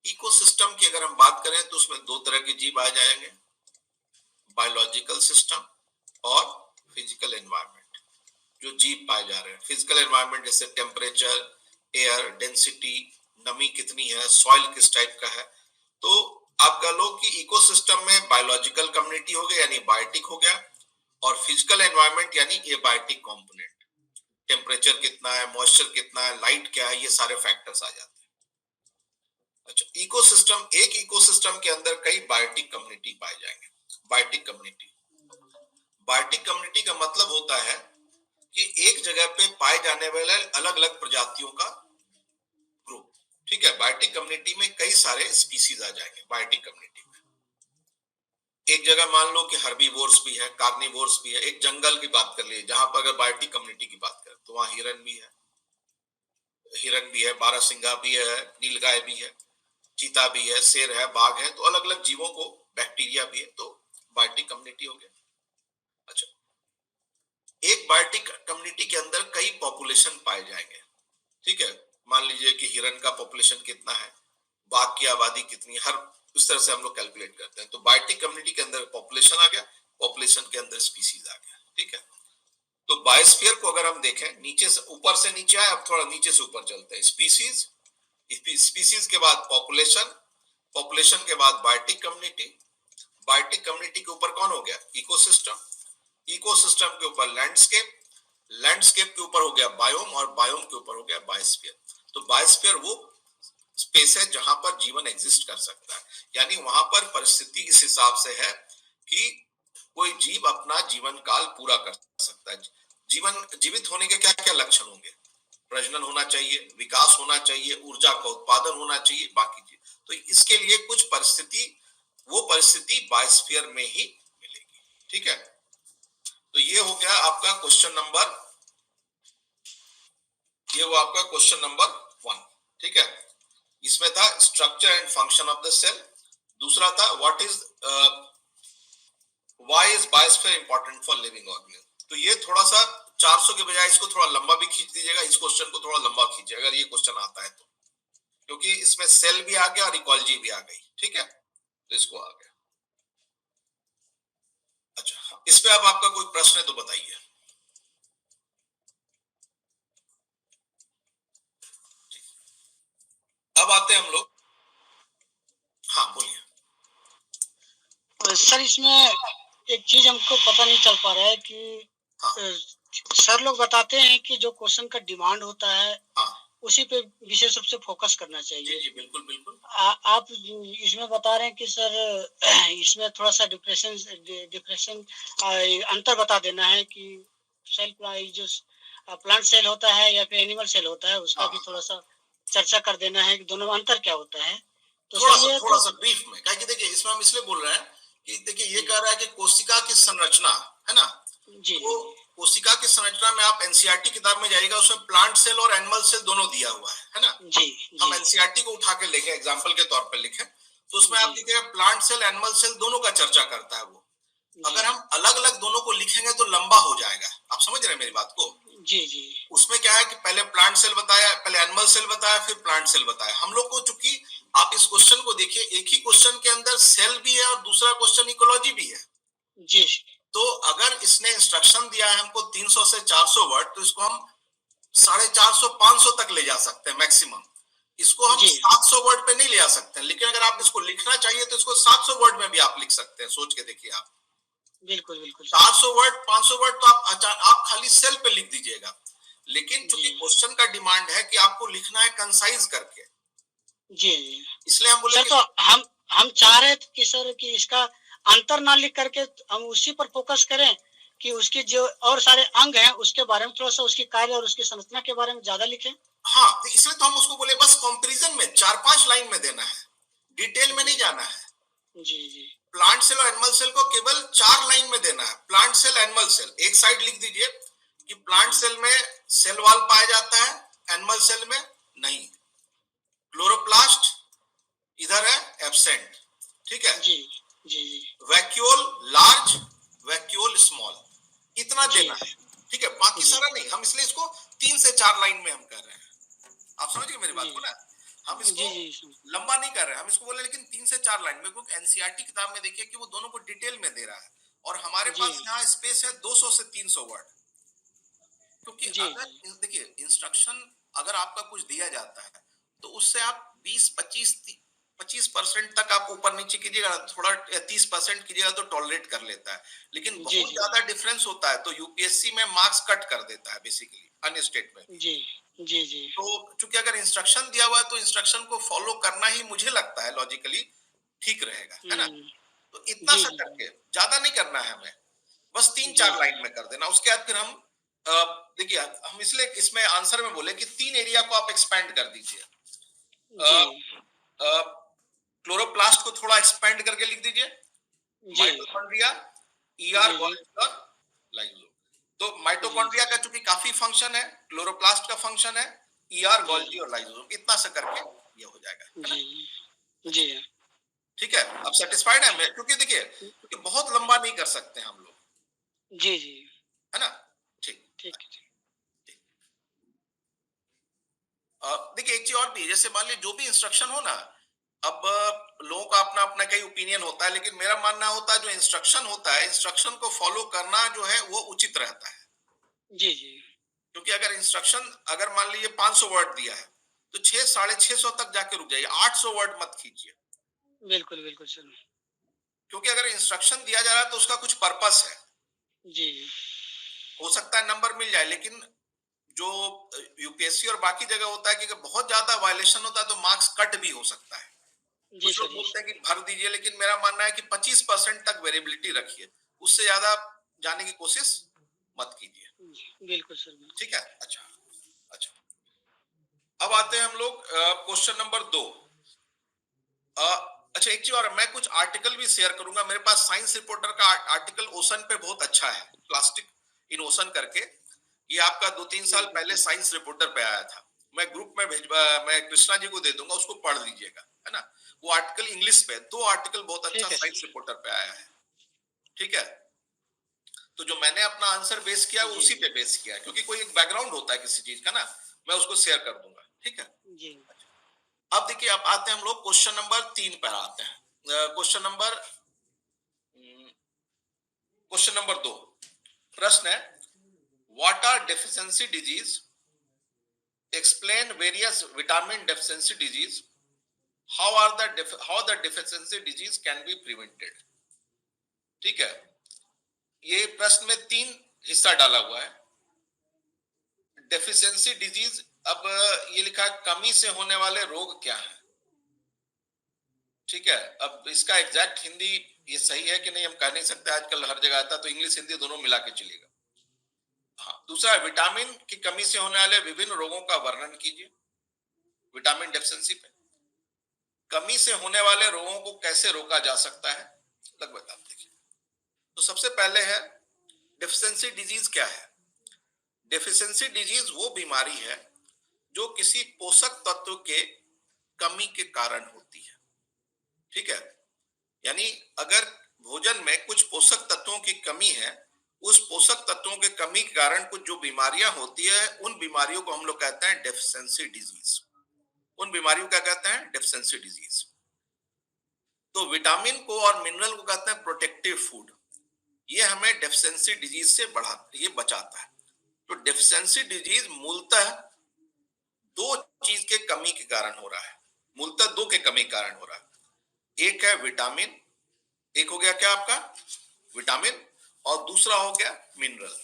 इकोसिस्टम की अगर हम बात करें तो उसमें दो तरह के जीव आ जाएंगे, बायोलॉजिकल सिस्टम और फिजिकल एनवायरनमेंट। जो जीव पाए जा रहे हैं फिजिकल एनवायरनमेंट, जैसे टेम्परेचर, एयर डेंसिटी, नमी कितनी है, सॉइल किस टाइप का है। तो आप कह लो कि इकोसिस्टम में बायोलॉजिकल कम्युनिटी हो गया यानी बायोटिक हो गया, और फिजिकल एनवायरनमेंट यानी एबायोटिक कंपोनेंट। टेम्परेचर कितना है, मॉइस्चर कितना है, लाइट क्या है, ये सारे फैक्टर्स आ जाते हैं। अच्छा, इकोसिस्टम, एक इकोसिस्टम के अंदर कई बायोटिक कम्युनिटी पाए जाएंगे। बायोटिक कम्युनिटी, बायोटिक कम्युनिटी का मतलब होता है कि एक जगह पे पाए जाने वाले अलग अलग प्रजातियों का ग्रुप, ठीक है। बायोटिक कम्युनिटी में कई सारे स्पीसीज आ जाएंगे बायोटिक कम्युनिटी में। एक जगह मान लो कि हर्बीवोर्स भी है, कार्निवोर्स भी है। एक जंगल की बात कर लीजिए, जहां पर अगर बायोटिक कम्युनिटी की बात करें तो वहां हिरन भी है, बारहसिंगा भी है, नीलगाय भी है, चीता भी है, शेर है, बाघ है। तो अलग अलग जीवों को, बैक्टीरिया भी है, तो बायोटिक कम्युनिटी हो गया। अच्छा, एक बायोटिक कम्युनिटी के अंदर कई पॉपुलेशन पाए जाएंगे। ठीक है, मान लीजिए कि हिरन का पॉपुलेशन कितना है, बाघ की आबादी कितनी है, हर उस तरह से हम लोग कैलकुलेट करते हैं। तो बायोटिक कम्युनिटी के अंदर पॉपुलेशन आ गया, पॉपुलेशन के अंदर स्पीसीज आ गया। ठीक है, तो बायोस्फीयर को अगर हम देखें, नीचे से ऊपर से नीचे आए, अब थोड़ा नीचे से ऊपर चलते हैं। स्पीसीज, स्पीसीज के बाद पॉपुलेशन, पॉपुलेशन के बाद बायोटिक कम्युनिटी, बायोटिक कम्युनिटी के ऊपर कौन हो गया, इकोसिस्टम, इकोसिस्टम के ऊपर लैंडस्केप, लैंडस्केप के ऊपर हो गया बायोम, और बायोम के ऊपर हो गया बायोस्फीयर। तो बायोस्फीयर वो स्पेस है जहां पर जीवन एग्जिस्ट कर सकता है, यानी वहां पर परिस्थिति इस हिसाब से है कि कोई जीव अपना जीवन काल पूरा कर सकता है। जीवन, जीवित होने के क्या क्या लक्षण होंगे, प्रजनन होना चाहिए, विकास होना चाहिए, ऊर्जा का उत्पादन होना चाहिए, बाकी चीज। तो इसके लिए कुछ परिस्थिति, वो परिस्थिति बायोस्फीयर में ही मिलेगी। ठीक है, तो ये हो गया आपका क्वेश्चन नंबर, ये वो आपका क्वेश्चन नंबर 1। ठीक है, इसमें था structure and function of the cell. दूसरा था what is, why is biosphere important for living organism. तो ये थोड़ा सा 400 के बजाय इसको थोड़ा लंबा भी खींच दीजिएगा, इस क्वेश्चन को थोड़ा लंबा खींचिए अगर ये क्वेश्चन आता है तो, क्योंकि इसमें सेल भी आ गया और इकोलॉजी भी आ गई। ठीक है, तो इसको आ गया। अच्छा, इस पे अब आपका कोई प्रश्न है तो बताइए। अब आते हैं हम लोग, हाँ बोलिए। सर इसमें एक चीज हमको पता नहीं चल पा रहा है कि हाँ, सर लोग बताते हैं कि जो क्वेश्चन का डिमांड होता है हाँ, उसी पे विशेष रूप से फोकस करना जी चाहिए। जी बिल्कुल बिल्कुल। आप इसमें बता रहे हैं कि सर इसमें थोड़ा सा डिप्रेशन डिप्रेशन अंतर बता देना है कि सेल जो प्लांट सेल होता है या फिर एनिमल सेल होता है उसका भी थोड़ा सा चर्चा कर देना है कि दोनों में अंतर क्या होता है। तो थोड़ा सा ब्रीफ में, क्या कि देखिए इसमें हम इसलिए बोल रहे हैं कि देखिए ये कह रहा है कि कोशिका की संरचना है ना, जी तो कोशिका की संरचना में आप एनसीईआरटी किताब में जाइएगा, उसमें प्लांट सेल और एनिमल सेल दोनों दिया हुआ है ना। जी हम एनसीईआरटी को उठा के लिखे, एग्जाम्पल के तौर पर लिखे, तो उसमें आप देखिएगा प्लांट सेल एनिमल सेल दोनों का चर्चा करता है वो। अगर हम अलग अलग दोनों को लिखेंगे तो लंबा हो जाएगा, आप समझ रहे हैं मेरी बात को। जी जी उसमें क्या है कि पहले प्लांट सेल बताया, पहले एनिमल सेल बताया, फिर प्लांट सेल बताया। हम लोग को चूंकि आप इस क्वेश्चन को देखिए, एक ही क्वेश्चन के अंदर सेल भी है और दूसरा क्वेश्चन इकोलॉजी भी है। जी तो अगर इसने इंस्ट्रक्शन दिया है हमको 300 से 400 वर्ड, तो इसको हम 450 500 तक ले जा सकते हैं मैक्सिमम। इसको हम 700 वर्ड पे नहीं ले जा सकते हैं, लेकिन अगर आप इसको लिखना चाहिए तो इसको 700 वर्ड में भी आप लिख सकते हैं। सोच के देखिए आप, बिल्कुल बिल्कुल 400 वर्ड 500 वर्ड तो आप खाली सेल पे लिख दीजिएगा, लेकिन चूंकि क्वेश्चन का डिमांड है कि आपको लिखना है कंसाइज करके, जी इसलिए हम बोले सर। तो हम चाह रहे थे कि सर कि इसका अंतर ना लिख करके हम उसी पर फोकस करें कि उसके जो और सारे अंग हैं उसके बारे में थोड़ा सा, उसकी कार्य और उसकी संरचना के बारे में ज्यादा लिखें। हाँ, इसलिए तो हम उसको बोले बस कंपैरिजन में 4-5 लाइन में देना है, डिटेल में नहीं जाना है। जी जी प्लांट सेल और एनिमल सेल को केवल 4 लाइन में देना है। प्लांट सेल, एनिमल सेल एक साइड लिख दीजिए कि प्लांट सेल में सेल वॉल पाया जाता है, एनिमल सेल में नहीं। क्लोरोप्लास्ट इधर है एब्सेंट, ठीक है। जी जी जी वैक्यूल लार्ज, वैक्यूल स्मॉल, इतना जी देना है, ठीक है। बाकी सारा नहीं, हम इसलिए इसको 3 से 4 लाइन में हम कर रहे हैं। आप समझ गए मेरी बात को ना। हम इसको लंबा नहीं कर रहे, हम इसको बोले लेकिन 3 से 4 लाइन में, क्योंकि एनसीईआरटी किताब में देखिए कि वो दोनों को डिटेल में दे रहा है, और हमारे पास यहाँ स्पेस है 200 से 300 वर्ड। क्योंकि अगर देखिए इंस्ट्रक्शन अगर आपका कुछ दिया जाता है तो उससे आप 20-25% तक आप ऊपर नीचे कीजिएगा, थोड़ा 30% कीजिएगा तो टॉलरेट कर लेता है, लेकिन बहुत ज्यादा डिफरेंस होता है तो यूपीएससी में मार्क्स कट कर देता है बेसिकली अन्य स्टेट में। जी जी जी तो चूंकि अगर इंस्ट्रक्शन दिया हुआ है तो इंस्ट्रक्शन को फॉलो करना ही मुझे लगता है लॉजिकली ठीक रहेगा, है ना। तो इतना सा करके ज्यादा नहीं करना है हमें, बस 3-4 लाइन में कर देना। उसके बाद फिर हम देखिए हम इसलिए इसमें आंसर में बोले कि 3 एरिया को आप एक्सपैंड कर दीजिए। क्लोरोप्लास्ट को थोड़ा एक्सपैंड करके लिख दीजिए, जी माइटोकॉन्ड्रिया, ईआर, जी जी गोल्गी और लाइसोसोम। तो माइटोकॉन्ड्रिया का चूंकि काफी फंक्शन है, क्लोरोप्लास्ट का फंक्शन है, ईआर, जी गोल्गी और लाइसोसोम, इतना से करके ये हो जाएगा, है ना? जी जी अच्छा, जी ठीक है, अब सेटिस्फाइड है मैं, क्योंकि देखिए, क्योंकि बहुत लंबा नहीं कर सकते हम लोग, जी जी है ना? ठीक। ठीक है ठीक। देखिए एक चीज और भी है, जैसे मान लीजिए जो भी इंस्ट्रक्शन हो ना, अब लोगों का अपना अपना कई ओपिनियन होता है, लेकिन मेरा मानना होता है जो इंस्ट्रक्शन होता है, इंस्ट्रक्शन को फॉलो करना जो है वो उचित रहता है। जी जी क्योंकि अगर इंस्ट्रक्शन, अगर मान लीजिए 500 वर्ड दिया है, तो 600-650 तक जाके रुक जाइए, 800 वर्ड मत खींचिए। बिल्कुल बिल्कुल सर क्योंकि अगर इंस्ट्रक्शन दिया जा रहा है तो उसका कुछ पर्पस है, जी हो सकता है नंबर मिल जाए, लेकिन जो यूपीएससी और बाकी जगह होता है कि अगर बहुत ज्यादा वायलेशन होता है तो मार्क्स कट भी हो सकता है। जी कुछ सर लोग जी बोलते हैं कि भर दीजिए, लेकिन मेरा मानना है कि 25% तक वेरिएबिलिटी रखिए, उससे ज्यादा जाने की कोशिश मत कीजिए। बिल्कुल सर बिल्कुल ठीक है, अच्छा। अच्छा, अब आते हैं हम लोग क्वेश्चन नंबर 2। अच्छा, एक चीज और, मैं कुछ आर्टिकल भी शेयर करूंगा, मेरे पास साइंस रिपोर्टर का आर्टिकल ओशन पे बहुत अच्छा है, प्लास्टिक इन ओशन करके, ये आपका 2-3 साल बिल्कुल पहले सर साइंस रिपोर्टर पे आया था। मैं ग्रुप में मैं कृष्णा जी को दे दूंगा, उसको पढ़ लीजिएगा, है ना? वो आर्टिकल इंग्लिश पे, 2 आर्टिकल बहुत अच्छा ठीक है साइंस सर रिपोर्टर पे आया है। ठीक है, तो जो मैंने अपना आंसर बेस किया वो जी उसी पे बेस किया है, क्योंकि कोई एक बैकग्राउंड होता है किसी चीज का ना, मैं उसको शेयर कर दूंगा। ठीक है, जी अब देखिए, अब आते हैं हम लोग क्वेश्चन नंबर 3 पर आते हैं। क्वेश्चन नंबर 2, प्रश्न है, what are deficiency disease, explain various vitamin deficiency disease, how the deficiency disease can be prevented. ठीक है, ये प्रश्न में 3 हिस्सा डाला हुआ है। डेफिशिएंसी डिजीज, अब ये लिखा है कमी से होने वाले रोग क्या है। ठीक है, अब इसका एग्जैक्ट हिंदी ये सही है कि नहीं हम कह नहीं सकते, आजकल हर जगह आता, तो इंग्लिश हिंदी दोनों मिला के चलेगा। हाँ, दूसरा, विटामिन की कमी से होने वाले विभिन्न रोगों का वर्णन कीजिए, विटामिन डेफिशिएंसी पे। कमी से होने वाले रोगों को कैसे रोका जा सकता है, लगभग आप देखिए। तो सबसे पहले है, डेफिशिएंसी डिजीज क्या है? डेफिशिएंसी डिजीज वो बीमारी है जो किसी पोषक तत्व के कमी के कारण होती है। ठीक है, यानी अगर भोजन में कुछ पोषक तत्वों की कमी है, उस पोषक तत्वों के कमी के कारण कुछ जो बीमारियां होती है, उन बीमारियों को हम लोग कहते हैं डेफिशिएंसी डिजीज। उन बीमारियों का कहते हैं डेफिशिएंसी डिजीज। तो विटामिन को और मिनरल को कहते हैं प्रोटेक्टिव फूड, ये हमें डेफिशिएंसी डिजीज से ये बचाता है। तो डेफिशिएंसी डिजीज मूलतः दो चीज के कमी के कारण हो रहा है, मूलतः दो के कमी के कारण हो रहा है। एक है विटामिन, एक हो गया क्या आपका विटामिन, और दूसरा हो गया मिनरल।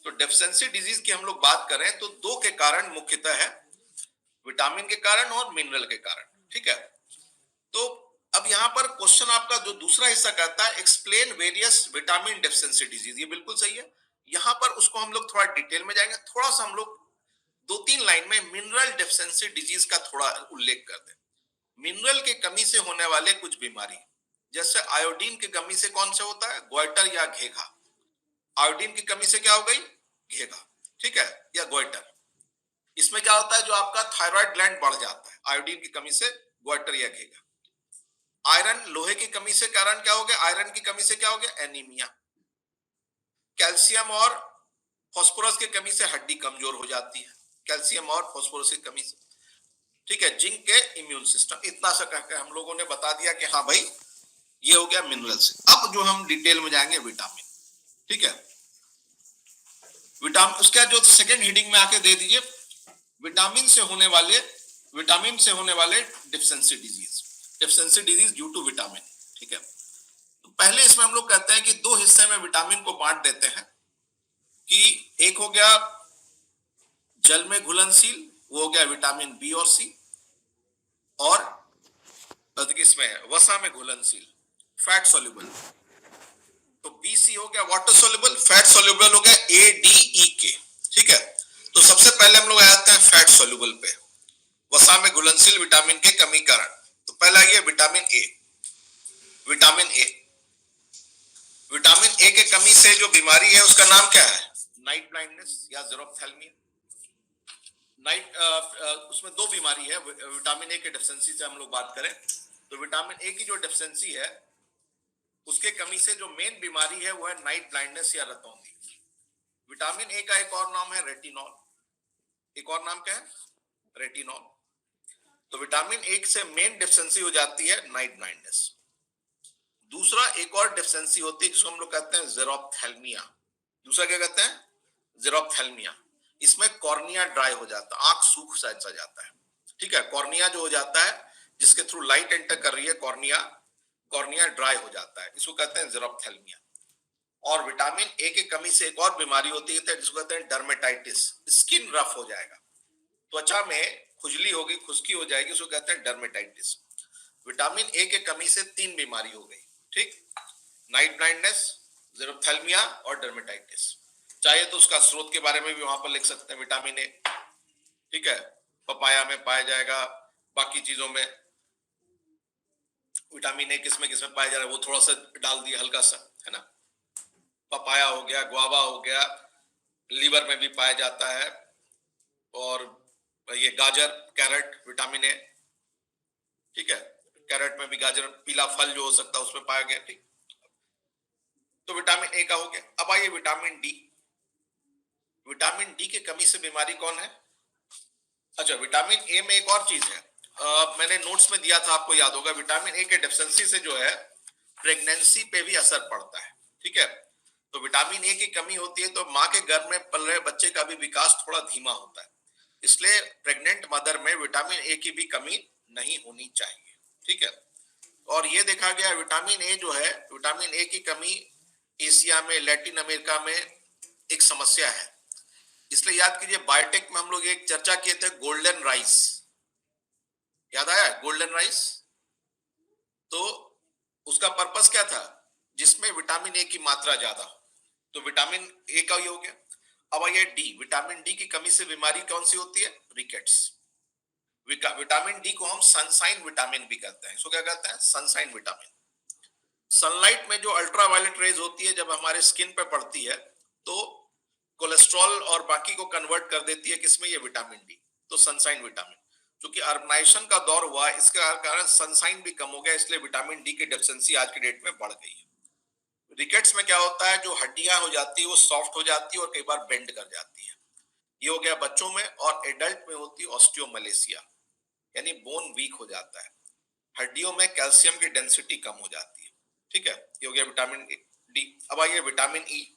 तो डेफिशिएंसी डिजीज की हम लोग बात करें तो दो के कारण मुख्यतः है, विटामिन के कारण और मिनरल के कारण। ठीक है, तो अब यहाँ पर क्वेश्चन आपका जो दूसरा हिस्सा कहता है, explain various vitamin deficiency disease, ये बिल्कुल सही है। यहाँ पर उसको हम लोग थोड़ा डिटेल में जाएंगे, थोड़ा सा हम लोग 2-3 लाइन में मिनरल डेफिशिएंसी डिजीज का थोड़ा उल्लेख कर दें। मिनरल की कमी से होने वाले कुछ बीमारी, जैसे आयोडीन की कमी से कौन से होता है, गोइटर या घेघा। आयोडीन की कमी से क्या हो गई, घेघा। ठीक है, या गोइटर। इसमें क्या होता है, जो आपका थायराइड ग्लैंड बढ़ जाता है आयोडीन की कमी से, गोइटर या घेघा। आयरन, लोहे की कमी से कारण क्या हो गया, आयरन की कमी से क्या हो गया, एनीमिया। कैल्शियम और फास्फोरस की कमी से हड्डी कमजोर हो जाती है, कैल्शियम और फास्फोरस की कमी से। ठीक है, जिंक के इम्यून सिस्टम। इतना सा कहकर हम लोगों ने बता दिया कि हाँ भाई ये हो गया मिनरल से। अब जो हम डिटेल में जाएंगे विटामिन। ठीक है, विटामिन उसका जो सेकंड हेडिंग में आके दे दीजिए, विटामिन से होने वाले deficiency disease due to vitamin. ठीक है, तो पहले इसमें हम लोग कहते हैं कि दो हिस्से में विटामिन को बांट देते हैं, कि एक हो गया जल में घुलनशील, वो हो गया विटामिन बी और सी, और इसमें वसा में घुलनशील, फैट सोल्यूबल। तो बी सी हो गया वाटर सोल्यूबल, फैट सोल्यूबल हो गया ए डी ई के। ठीक है, तो सबसे पहले हम लोग आते हैं फैट सोल्यूबल पे, वसा में घुलनशील विटामिन के कमी कारण। तो पहला ये vitamin A. Vitamin A vitamin A के कमी से जो बीमारी है उसका नाम क्या है? नाइट ब्लाइंडनेस या ज़ेरोफ्थैल्मिया। नाइट उसमें दो बीमारी है। विटामिन ए के डेफिशिएंसी से हम लोग बात करें तो विटामिन ए की जो डेफिशिएंसी है उसके कमी से जो मेन बीमारी है वो है नाइट ब्लाइंडनेस या रतौंधी। विटामिन ए का एक और नाम है रेटिनॉल। एक और नाम क्या है? रेटिनॉल। तो विटामिन ए से मेन डेफिशिएंसी हो जाती है नाइट ब्लाइंडनेस। दूसरा एक और डेफिशिएंसी होती है जिसको हम लोग कहते हैं ज़ेरोफ्थैल्मिया। दूसरा क्या कहते हैं? ज़ेरोफ्थैल्मिया। इसमें कॉर्निया ड्राई हो जाता है, आंख सूख सा जाता है। ठीक है, कॉर्निया जो हो जाता है जिसके थ्रू लाइट एंटर कर रही है, कॉर्निया ड्राई हो जाता है, इसको कहते हैं ज़ेरोफ्थैल्मिया। और विटामिन ए की कमी से एक और बीमारी होती है जिसको कहते हैं डर्मेटाइटिस। स्किन रफ हो जाएगा, त्वचा में खुजली होगी, खुश्की हो जाएगी, उसको कहते हैं डर्मेटाइटिस। विटामिन ए के कमी से 3 बीमारी हो गई। ठीक, नाइट ब्लाइंडनेस, ज़ेरोफ्थैल्मिया और डर्मेटाइटिस। चाहे तो उसका स्रोत के बारे में भी वहां पर लिख सकते हैं विटामिन ए। ठीक है, पपाया में पाया जाएगा, बाकी चीजों में विटामिन ए किसमें किसमें पाया जा रहा है वो थोड़ा सा डाल दिया हल्का सा, है ना। पपाया हो गया, गुआवा हो गया, लीवर में भी पाया जाता है। और ये गाजर, कैरेट, विटामिन ए। ठीक है, कैरेट में भी गाजर, पीला फल जो हो सकता है उसमें पाया गया। ठीक, तो विटामिन ए का हो गया। अब आइए विटामिन डी। विटामिन डी की कमी से बीमारी कौन है? अच्छा, विटामिन ए में एक और चीज है, मैंने नोट्स में दिया था, आपको याद होगा। विटामिन ए के डेफिशिएंसी से जो है प्रेगनेंसी पे भी असर पड़ता है। ठीक है, तो विटामिन ए की कमी होती है तो माँ के गर्भ में पल रहे बच्चे का भी विकास थोड़ा धीमा होता है। इसलिए प्रेग्नेंट मदर में विटामिन ए की भी कमी नहीं होनी चाहिए। ठीक है, और ये देखा गया विटामिन ए जो है, विटामिन ए की कमी एशिया में, लैटिन अमेरिका में एक समस्या है। इसलिए याद कीजिए, बायोटेक में हम लोग एक चर्चा किए थे गोल्डन राइस, याद आया? गोल्डन राइस, तो उसका पर्पस क्या था? जिसमें विटामिन ए की मात्रा ज्यादा हो। तो विटामिन ए का ये हो गया। अब आइए डी। विटामिन डी की कमी से बीमारी कौन सी होती है? रिकेट्स। विटामिन डी को हम सनसाइन विटामिन भी कहते हैं। इसको क्या कहते हैं? Sunshine vitamin. सनलाइट में जो अल्ट्रावायलेट रेज होती है जब हमारे स्किन पे पड़ती है तो कोलेस्ट्रॉल और बाकी को कन्वर्ट कर देती है किसमें? ये विटामिन डी। तो सनसाइन विटामिन। क्योंकि अर्बनाइजेशन का दौर हुआ, इसका कारण सनसाइन भी कम हो गया, इसलिए विटामिन डी की डेफिशिएंसी आज की डेट में बढ़ गई है। रिकेट्स में क्या होता है? जो हड्डियां हो जाती है वो सॉफ्ट हो जाती है और कई बार बेंड कर जाती है। ये हो गया बच्चों में। और एडल्ट में होती है ऑस्टियोमलेशिया, यानी बोन वीक हो जाता है, हड्डियों में कैल्शियम की डेंसिटी कम हो जाती है। ठीक है, ये हो गया विटामिन डी। अब आइए विटामिन ई।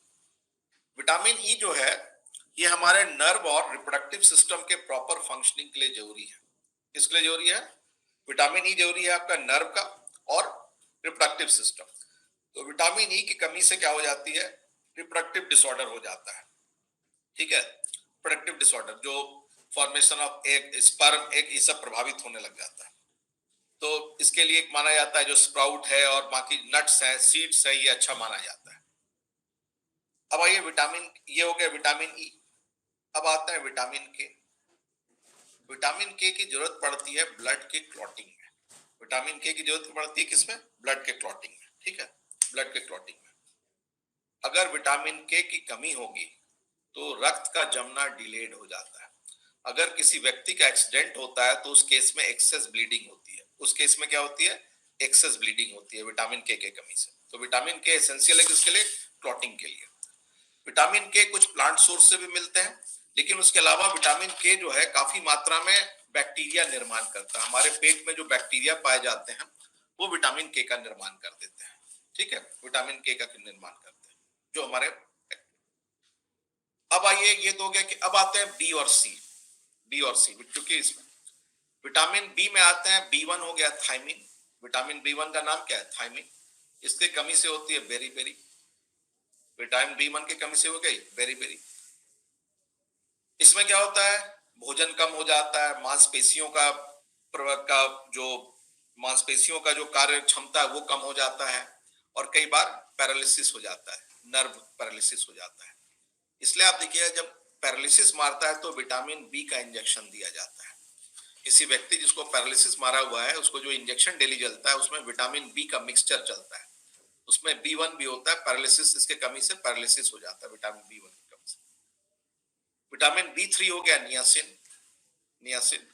विटामिन ई जो है ये हमारे नर्व और रिप्रोडक्टिव सिस्टम के प्रॉपर फंक्शनिंग के लिए जरूरी है। किसके लिए जरूरी है? विटामिन ई जरूरी है आपका नर्व का और रिप्रोडक्टिव सिस्टम। तो विटामिन ई की कमी से क्या हो जाती है? रिप्रोडक्टिव डिसऑर्डर हो जाता है। ठीक है, प्रोडक्टिव डिसऑर्डर, जो formation of egg, sperm, egg, ये सब प्रभावित होने लग जाता है। तो इसके लिए एक माना जाता है जो स्प्राउट है और बाकी नट्स है, सीड्स है, ये अच्छा माना जाता है। अब आइए विटामिन, ये हो गया विटामिन ई। अब आता है विटामिन के। विटामिन के की जरूरत पड़ती है ब्लड के क्लॉटिंग में। विटामिन के की जरूरत पड़ती है किसमें? ब्लड के क्लॉटिंग में। ठीक है, ब्लड के क्लॉटिंग में अगर विटामिन के की कमी होगी तो रक्त का जमना डिलेड हो जाता है। अगर किसी व्यक्ति का एक्सीडेंट होता है तो उस केस में एक्सेस ब्लीडिंग होती है। उस केस में क्या होती है? एक्सेस ब्लीडिंग होती है विटामिन के कमी से। तो विटामिन के एसेंशियल है किसके लिए? क्लॉटिंग के लिए। विटामिन के कुछ प्लांट सोर्स से भी मिलते हैं, लेकिन उसके अलावा विटामिन के जो है काफी मात्रा में बैक्टीरिया निर्माण करता है। हमारे पेट में जो बैक्टीरिया पाए जाते हैं वो विटामिन के का निर्माण कर देते हैं। ठीक है, विटामिन के का निर्माण करते हैं जो हमारे। अब आइए, ये तो हो गया कि अब आते हैं बी और सी। बी और सी, क्योंकि इसमें विटामिन बी में आते हैं, बी1 हो गया थायमिन। विटामिन बी1 का नाम क्या है? थायमिन। इसकी कमी से होती है बेरीबेरी। विटामिन बी1 की कमी से हो गई बेरीबेरी। इसमें क्या होता है? भोजन कम हो जाता है, मांसपेशियों का जो कार्य क्षमता है वो कम हो जाता है, और कई बार पैरालिसिस हो जाता है, नर्व पैरालिसिस हो जाता है। इसलिए आप देखिए, जब पैरालिसिस मारता है तो विटामिन बी का इंजेक्शन दिया जाता है। किसी व्यक्ति जिसको पैरालिसिस मारा हुआ है उसको जो इंजेक्शन डेली चलता है उसमें विटामिन बी का मिक्सचर चलता है। उसमें B1 भी होता है, पैरालिसिस, इसके कमी से पैरालिसिस हो जाता है विटामिन B1 की कमी से। विटामिन B3 हो गया नियासिन, नियासिन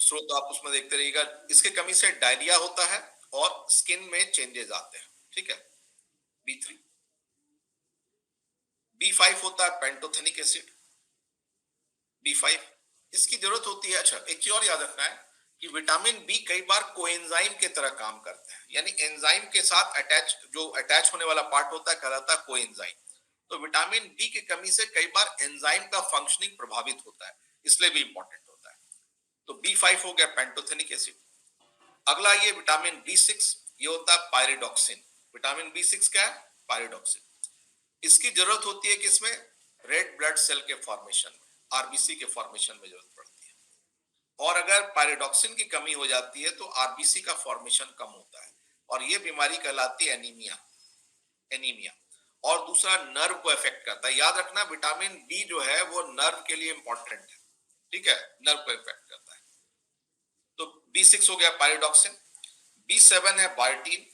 स्रोत आप उसमें देखते रहिएगा, इसके कमी से डायरिया होता है और स्किन में चेंजेस आते हैं, ठीक है। B3, B5 होता है पेंटोथेनिक एसिड, B5 इसकी जरूरत होती है। अच्छा, एक चीज और याद रखना है कि विटामिन बी कई बार कोएंजाइम के तरह काम करते हैं, यानी एंजाइम के साथ अटैच होने वाला पार्ट होता है कहलाता है कोएंजाइम। तो विटामिन बी की कमी से कई बार एंजाइम का फंक्शनिंग प्रभावित होता है, इसलिए भी इंपॉर्टेंट होता है। तो B5 हो गया पेंटोथेनिक एसिड। अगला ये विटामिन B6, ये होता है पायरिडॉक्सिन। विटामिन B6 क्या है? पायरिडॉक्सिन। इसकी जरूरत होती है किसमें? रेड ब्लड सेल के फॉर्मेशन में, आरबीसी के फॉर्मेशन में जरूरत पड़ती है। और अगर पायरिडॉक्सिन की कमी हो जाती है तो आरबीसी का फॉर्मेशन कम होता है और ये बीमारी कहलाती है एनीमिया, एनीमिया। और दूसरा नर्व को इफेक्ट करता है। याद रखना विटामिन बी जो है वो नर्व के लिए इंपॉर्टेंट है, ठीक है, नर्व को इफेक्ट करता है। तो B6 हो गया पायरिडॉक्सिन। B7 है बायोटीन।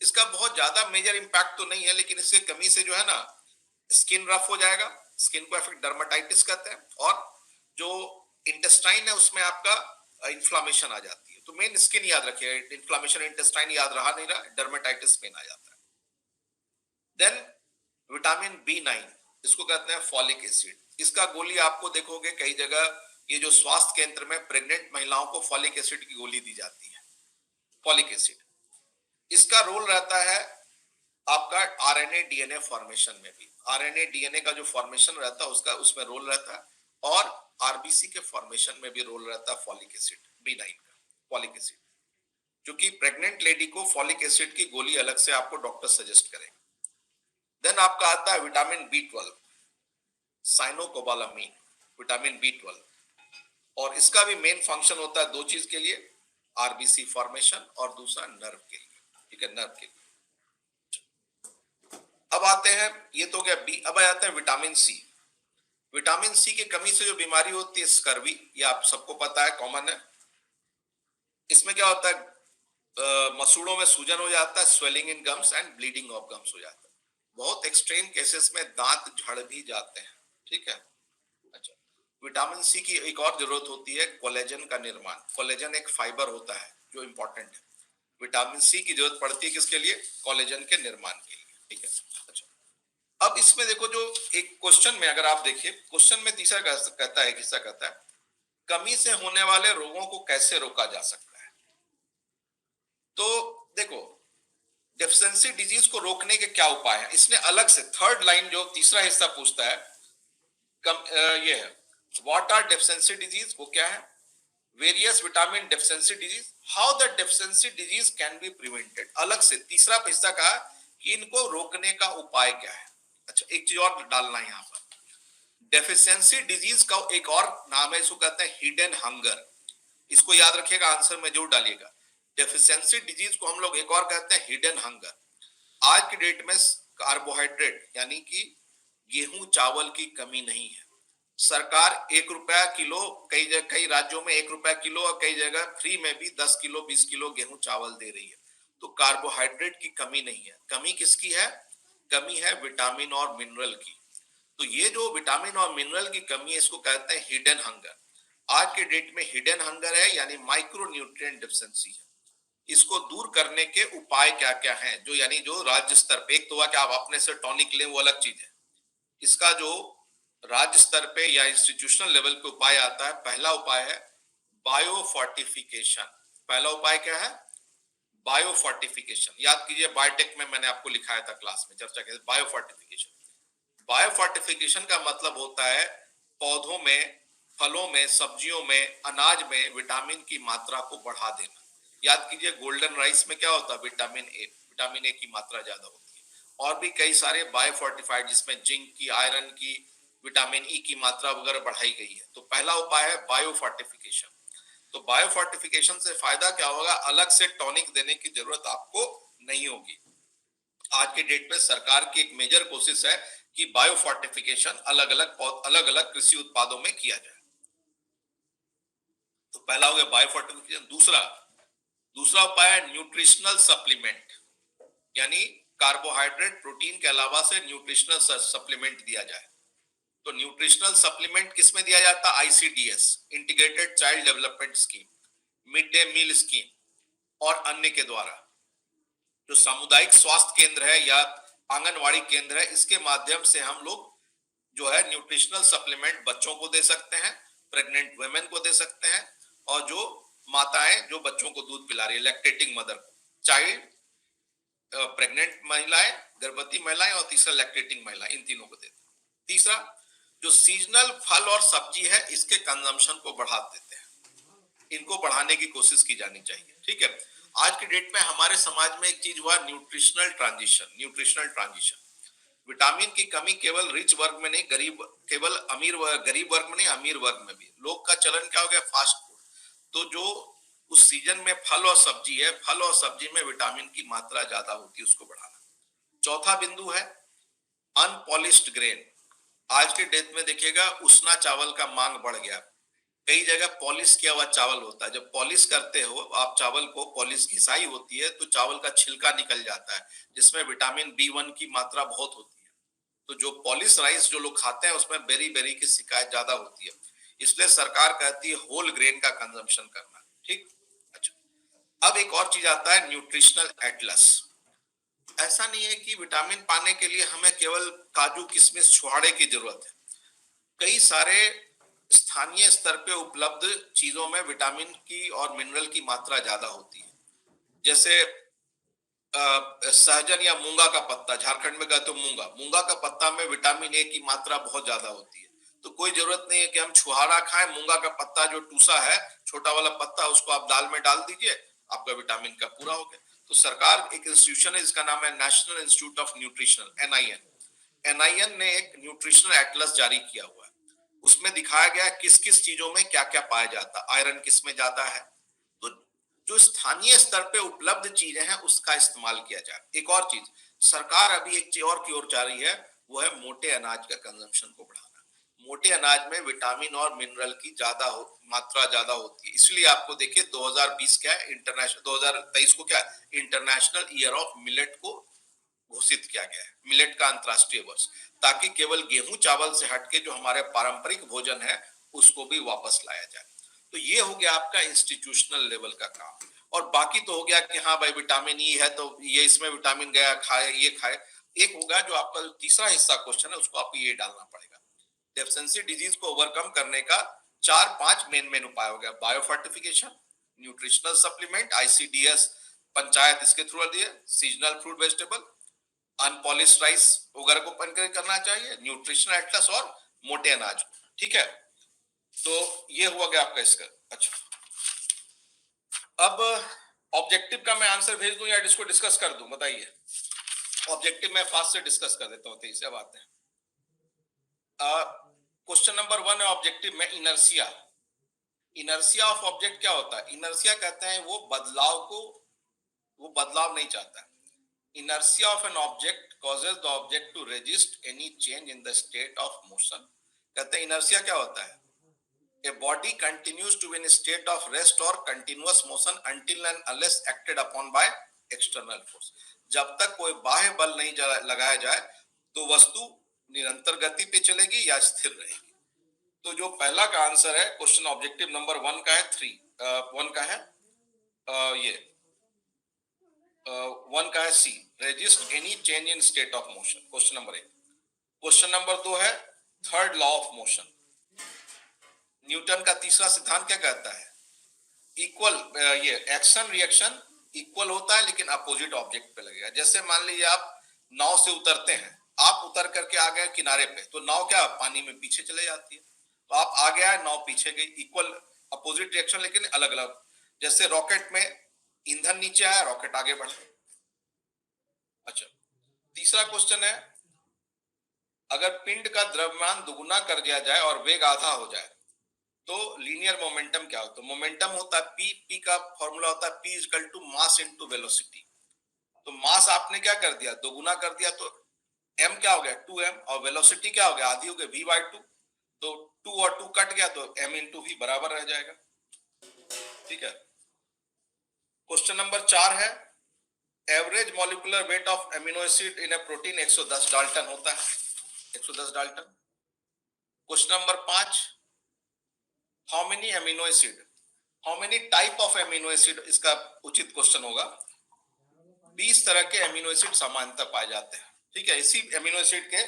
इसका बहुत ज्यादा मेजर इंपैक्ट तो नहीं है, लेकिन इसके कमी से जो है ना स्किन रफ हो जाएगा, स्किन को इफेक्ट डर्माटाइटिस कहते हैं, और जो इंटेस्टाइन है उसमें आपका इन्फ्लामेशन आ जाती है। तो मेन स्किन याद रखिए, इन्फ्लामेशन इंटेस्टाइन याद रहा नहीं रहा, डर्माटाइटिस मेन आ जाता है। देन विटामिन B9, इसको कहते हैं फॉलिक एसिड। इसका गोली आपको देखोगे कई जगह, ये जो स्वास्थ्य केंद्र में प्रेग्नेंट महिलाओं को फॉलिक एसिड की गोली दी जाती है, फॉलिक एसिड। इसका रोल रहता है आपका आरएनए डीएनए फॉर्मेशन में भी, आरएनए डीएनए का जो फॉर्मेशन रहता है उसका उसमें रोल रहता है, और आरबीसी के फॉर्मेशन में भी रोल रहता है फॉलिक एसिड, B9 का फॉलिक एसिड। जो कि प्रेग्नेंट लेडी को फॉलिक एसिड की गोली अलग से आपको डॉक्टर सजेस्ट करेंगे। देन आपका आता है विटामिन B12, साइनोकोबालामीन, विटामिन B12, और इसका भी मेन फंक्शन होता है दो चीज के लिए, आरबीसी फॉर्मेशन और दूसरा नर्व के लिए, ठीक है, नर्व के लिए। अब आते हैं, ये तो गया बी, अब आते हैं विटामिन सी। विटामिन सी की कमी से जो बीमारी होती है स्कर्वी, ये आप सबको पता है, कॉमन है। इसमें क्या होता है, मसूड़ों में सूजन हो जाता है, swelling in gums and bleeding of gums हो जाता है। बहुत एक्सट्रीम केसेस में दांत झड़ भी जाते हैं, ठीक है। अच्छा, विटामिन सी की एक और जरूरत होती है कोलेजन का निर्माण। कोलेजन एक फाइबर होता है जो इंपॉर्टेंट है। विटामिन सी की जरूरत पड़ती है किसके लिए? कोलेजन के निर्माण के लिए, ठीक है। अच्छा, अब इसमें देखो, जो एक क्वेश्चन में अगर आप देखिए, क्वेश्चन में तीसरा कहता है, किस्सा कहता है कमी से होने वाले रोगों को कैसे रोका जा सकता है। तो देखो, डेफिशिएंसी डिजीज को रोकने के क्या उपाय हैं, इसने अलग से थर्ड लाइन जो तीसरा हिस्सा पूछता है, ये है व्हाट आर डेफिशिएंसी डिजीज, वो क्या है, various vitamin deficiency disease, how the deficiency disease can be prevented. अलग से तीसरा हिस्सा कहा कि इनको रोकने का उपाय क्या है। अच्छा, एक चीज और डालना है यहाँ पर, डेफिशिएंसी डिजीज का एक और नाम है, इसको कहते हैं हिडन हंगर। इसको याद रखिएगा, आंसर में जरूर डालिएगा। डेफिशिएंसी डिजीज को हम लोग एक और कहते हैं हिडन हंगर। आज की डेट में कार्बोहाइड्रेट यानी कि गेहूं चावल की कमी नहीं है। सरकार ₹1 किलो, कई राज्यों में ₹1 किलो, और कई जगह फ्री में भी 10 किलो 20 किलो गेहूं चावल दे रही है। तो कार्बोहाइड्रेट की कमी नहीं है। कमी किसकी है? कमी है विटामिन और मिनरल की। तो ये जो विटामिन और मिनरल की कमी है, इसको कहते हैं हिडन हंगर। आज के डेट में हिडन हंगर है, यानी माइक्रो न्यूट्रिएंट डेफिशिएंसी है। इसको दूर करने के उपाय क्या क्या हैं, जो यानी जो राज्य स्तर पे, एक तो हुआ कि आप अपने से टॉनिक लें, वो अलग चीज है। इसका जो राज्य स्तर पे या इंस्टीट्यूशनल लेवल पे उपाय आता है, पहला उपाय है बायो फोर्टिफिकेशन। पहला उपाय क्या है? Bio fortification. याद कीजिए, बायोटेक में मैंने आपको लिखाया था, क्लास में चर्चा की, बायो फोर्टिफिकेशन। बायो फोर्टिफिकेशन का मतलब होता है पौधों में, फलों में, सब्जियों में, अनाज में विटामिन की मात्रा को बढ़ा देना। याद कीजिए, गोल्डन राइस में क्या होता है? विटामिन ए की मात्रा ज्यादा होती है। और भी कई सारे बायो फोर्टिफाइड जिसमें जिंक की, आयरन की, विटामिन ई की मात्रा वगैरह बढ़ाई गई है। तो पहला उपाय है बायो फोर्टिफिकेशन। तो बायो फोर्टिफिकेशन से फायदा क्या होगा? अलग से टॉनिक देने की जरूरत आपको नहीं होगी। आज के डेट में सरकार की एक मेजर कोशिश है कि बायो फोर्टिफिकेशन अलग अलग कृषि उत्पादों में किया जाए। तो पहला हो गया बायो फोर्टिफिकेशन। दूसरा उपाय है न्यूट्रिशनल सप्लीमेंट। यानी कार्बोहाइड्रेट प्रोटीन के अलावा से न्यूट्रिशनल सप्लीमेंट दिया जाए। तो न्यूट्रिशनल सप्लीमेंट किसमें दिया जाता है? ICDS, integrated child development scheme, mid day meal scheme और अन्य के द्वारा। जो सामुदायिक स्वास्थ्य केंद्र है या आंगनवाड़ी केंद्र है, इसके माध्यम से हम लोग जो है न्यूट्रिशनल सप्लीमेंट बच्चों को दे सकते हैं, प्रेग्नेंट वुमेन को दे सकते हैं, और जो माताएं जो बच्चों को दूध पिला रही है, लैक्टेटिंग मदर को, चाइल्ड, प्रेग्नेंट महिलाएं, गर्भवती महिलाएं, और तीसरा लैक्टेटिंग महिलाएं, इन तीनों को देते हैं। तीसरा, जो सीजनल फल और सब्जी है, इसके कंजम्पशन को बढ़ा देते हैं, इनको बढ़ाने की कोशिश की जानी चाहिए। ठीक है, आज के डेट में हमारे समाज में एक चीज हुआ, न्यूट्रिशनल ट्रांजिशन। विटामिन की कमी केवल रिच वर्ग में नहीं, केवल गरीब वर्ग में नहीं, अमीर वर्ग में भी। लोग का चलन क्या हो गया? Fast food. तो जो उस सीजन में फल और सब्जी है, फल और सब्जी में विटामिन की मात्रा ज्यादा होती है, उसको बढ़ाना। चौथा बिंदु है अनपॉलिश्ड ग्रेन। आज के डेट में देखिएगा उसना चावल का मांग बढ़ गया, कई जगह पॉलिश किया हुआ चावल होता है। जब पॉलिश करते हो आप चावल को, पॉलिश घिसाई होती है तो चावल का छिलका निकल जाता है, जिसमें विटामिन B1 की मात्रा बहुत होती है। तो जो पॉलिश राइस जो लोग खाते हैं उसमें बेरी बेरी की शिकायत ज्यादा होती है, इसलिए सरकार कहती है होल ग्रेन का कंजम्पशन करना। ठीक, अच्छा, अब एक और चीज आता है न्यूट्रिशनल एटलस। ऐसा नहीं है कि विटामिन पाने के लिए हमें केवल काजू किशमिश छुहाड़े की जरूरत है। कई सारे स्थानीय स्तर पे उपलब्ध चीजों में विटामिन की और मिनरल की मात्रा ज्यादा होती है। जैसे सहजन या मूंगा का पत्ता, झारखंड में गए तो मूंगा का पत्ता में विटामिन ए की मात्रा बहुत ज्यादा होती है। तो कोई जरूरत नहीं है कि हम छुहारा खाएं, मूंगा का पत्ता जो टूसा है, छोटा वाला पत्ता, उसको आप दाल में डाल दीजिए, आपका विटामिन का पूरा हो गया। तो सरकार, एक इंस्टीट्यूशन है जिसका नाम है national institute of nutrition, NIN ने एक न्यूट्रिशनल एटलस जारी किया हुआ है। उसमें दिखाया गया किस किस चीजों में क्या क्या पाया जाता है, आयरन किस में ज्यादा है। तो जो स्थानीय स्तर पे उपलब्ध चीजें हैं उसका इस्तेमाल किया जाए। एक और चीज, सरकार अभी एक चीज और की ओर जा रही है, वो है मोटे अनाज का कंजम्पशन को बढ़ाना। मोटे अनाज में विटामिन और मिनरल की मात्रा ज्यादा होती है, इसलिए आपको देखिए 2020 क्या है, 2023 को क्या है, इंटरनेशनल ईयर ऑफ मिलेट को घोषित किया गया है, मिलेट का अंतरराष्ट्रीय वर्ष, ताकि केवल गेहूं चावल से हटके जो हमारे पारंपरिक भोजन है उसको भी वापस लाया जाए। तो ये हो गया आपका इंस्टीट्यूशनल लेवल का काम। और बाकी तो हो गया कि हाँ भाई विटामिन ई है तो ये इसमें विटामिन गया, खाए, ये खाए। एक होगा जो आपका तीसरा हिस्सा क्वेश्चन है, उसको आपको ये डालना पड़ेगा। डेफिशिएंसी डिजीज को ओवरकम करने का 4-5 मेन उपाय हो गया, biofortification, nutritional supplement, ICDS panchayat इसके थ्रू दिए, seasonal fruit vegetable, unpolished rice वगैरह को एनकरेज करना चाहिए, न्यूट्रिशनल एटलस और मोटे अनाज को। ठीक है, तो ये हुआ गया आपका इसका। अच्छा, अब ऑब्जेक्टिव का मैं आंसर भेज दूं या इसको डिस्कस कर दूं, बताइए। ऑब्जेक्टिव मैं फास्ट से डिस्कस कर देता हूं, तेजी से बात है। क्वेश्चन नंबर 1 है ऑब्जेक्टिव में, इनर्शिया ऑफ ऑब्जेक्ट क्या होता है? इनर्शिया कहते हैं वो बदलाव नहीं चाहता। Inertia of an object causes the object to resist any change in the state of motion. कहते हैं inertia क्या होता है? A body continues to be in a state of rest or continuous motion until and unless acted upon by external force. जब तक कोई बाह्य बल नहीं लगाया जाए तो वस्तु निरंतर गति पे चलेगी या स्थिर रहेगी। तो जो पहला का आंसर है क्वेश्चन ऑब्जेक्टिव नंबर 1 का है 1 का है ये 1 का है C, resist any change in state of motion, question number 1। Question number 2 है third law of motion. Newton का तीसरा सिद्धांत क्या कहता है? इक्वल, ये एक्शन रिएक्शन इक्वल होता है लेकिन अपोजिट ऑब्जेक्ट पे लगेगा। जैसे मान लीजिए आप नाव से उतरते हैं, आप उतर करके आ गए किनारे पे, तो नाव क्या पानी में पीछे चले जाती है, तो आप आगे आए, नाव पीछे गई, इक्वल अपोजिट रिएक्शन लेकिन अलग अलग। जैसे रॉकेट में ईंधन नीचे आया, रॉकेट आगे बढ़ा। अच्छा, तीसरा क्वेश्चन है, अगर पिंड का द्रव्यमान दुगुना कर दिया जाए और वेग आधा हो जाए तो लीनियर मोमेंटम क्या होता है? मोमेंटम होता है पी का फॉर्मूला होता है P equal to mass into velocity. तो मास आपने क्या कर दिया, दोगुना कर दिया, तो m क्या हो गया 2m, और वेलोसिटी क्या हो गया, आधी हो गई v/2। तो 2 और 2 कट गया तो m इंटू v बराबर रह जाएगा। ठीक है, क्वेश्चन नंबर 4 है average molecular weight of amino acid in A protein 110 Dalton होता है, 110 Dalton. Question number 5, how many amino acid, how many type of amino acid, इसका उचित क्वेश्चन होगा। 20 तरह के एमिनो एसिड सामान्यतः पाए जाते हैं, ठीक है। इसी एमिनो एसिड के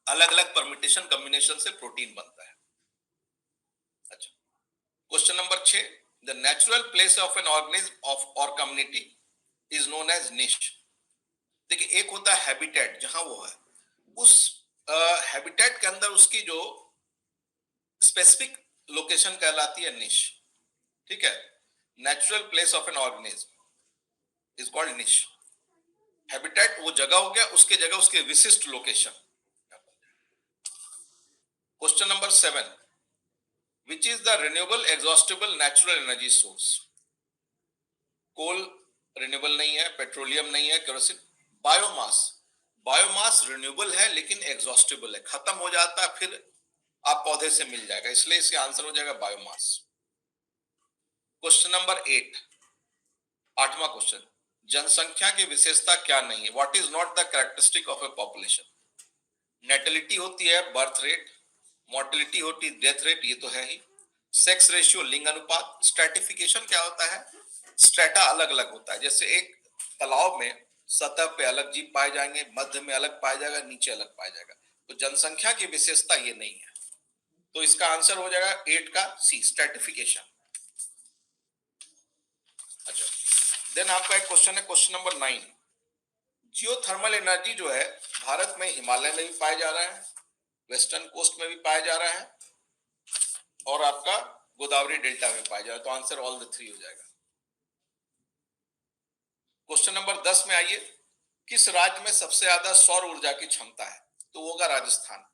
अलग अलग परम्यूटेशन कॉम्बिनेशन से प्रोटीन बनता है। अच्छा, question number 6, the natural place of an organism of और कम्युनिटी इज नोन एज निश। देखिए, एक होता है हैबिटेट, जहां वो है, उस हैबिटेट के अंदर उसकी जो स्पेसिफिक लोकेशन कहलाती है निश, ठीक है। Natural place of an organism is called niche. Habitat वो जगह हो गया, उसके जगह उसके विशिष्ट location. Question number 7, which is the renewable exhaustible natural energy source. Coal renewable नहीं है, पेट्रोलियम नहीं है, केरोसिन। बायोमास, बायोमास रिन्यूएबल है लेकिन एग्जॉस्टिबल है, खत्म हो जाता है फिर आप पौधे से मिल जाएगा, इसलिए इसका आंसर हो जाएगा बायोमास। क्वेश्चन नंबर 8, 8वां क्वेश्चन, जनसंख्या की विशेषता क्या नहीं है। What is not the characteristic of a population. Natality होती है, बर्थ रेट, मोर्टेलिटी होती है, डेथ रेट, ये तो है ही। सेक्स रेशियो, लिंग अनुपात। स्ट्रैटिफिकेशन क्या होता है, स्ट्रेटा अलग अलग होता है, जैसे एक तालाब में सतह पे अलग जीव पाए जाएंगे, मध्य में अलग पाया जाएगा, नीचे अलग पाया जाएगा। तो जनसंख्या की विशेषता ये नहीं है, तो इसका आंसर हो जाएगा 8 का सी, स्ट्रैटिफिकेशन। अच्छा, देन आपका एक क्वेश्चन है, क्वेश्चन नंबर 9, जियोथर्मल एनर्जी जो है भारत में हिमालय में भी पाया जा रहा है, वेस्टर्न कोस्ट में भी पाया जा रहा है, और आपका गोदावरी डेल्टा में पाया जा रहा है, तो आंसर ऑल द 3 हो जाएगा। क्वेश्चन नंबर 10 में आइए, किस राज्य में सबसे ज्यादा सौर ऊर्जा की क्षमता है, तो वो होगा राजस्थान।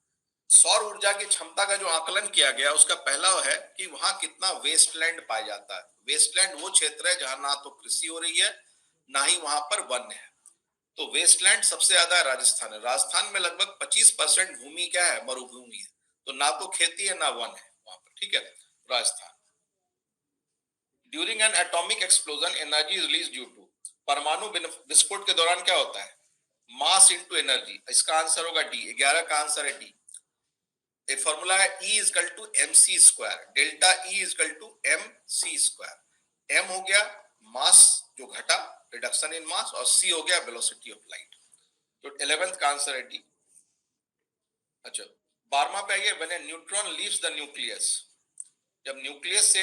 सौर ऊर्जा की क्षमता का जो आकलन किया गया उसका पहला है कि वहां कितना वेस्टलैंड पाया जाता है। वेस्टलैंड वो क्षेत्र है जहां ना तो कृषि हो रही है ना ही वहां पर वन है, तो वेस्टलैंड सबसे ज्यादा है राजस्थान है। राजस्थान में लगभग 25% भूमि क्या है, मरुभूमि है, तो ना तो खेती है ना वन है वहां पर, ठीक है, Rajasthan. During an atomic explosion energy is released due to, परमाणु विस्फोट के दौरान क्या होता है, मास इनटू एनर्जी, इसका आंसर होगा डी, 11 का आंसर है डी। ए फॉर्मूला है E equal to mc square, delta E equal to mc square. m हो गया मास जो घटा, रिडक्शन इन मास, और c हो गया वेलोसिटी ऑफ लाइट, तो 11th का आंसर है डी। अच्छा, 12वां पे आइए, when A neutron leaves the nucleus, जब न्यूक्लियस से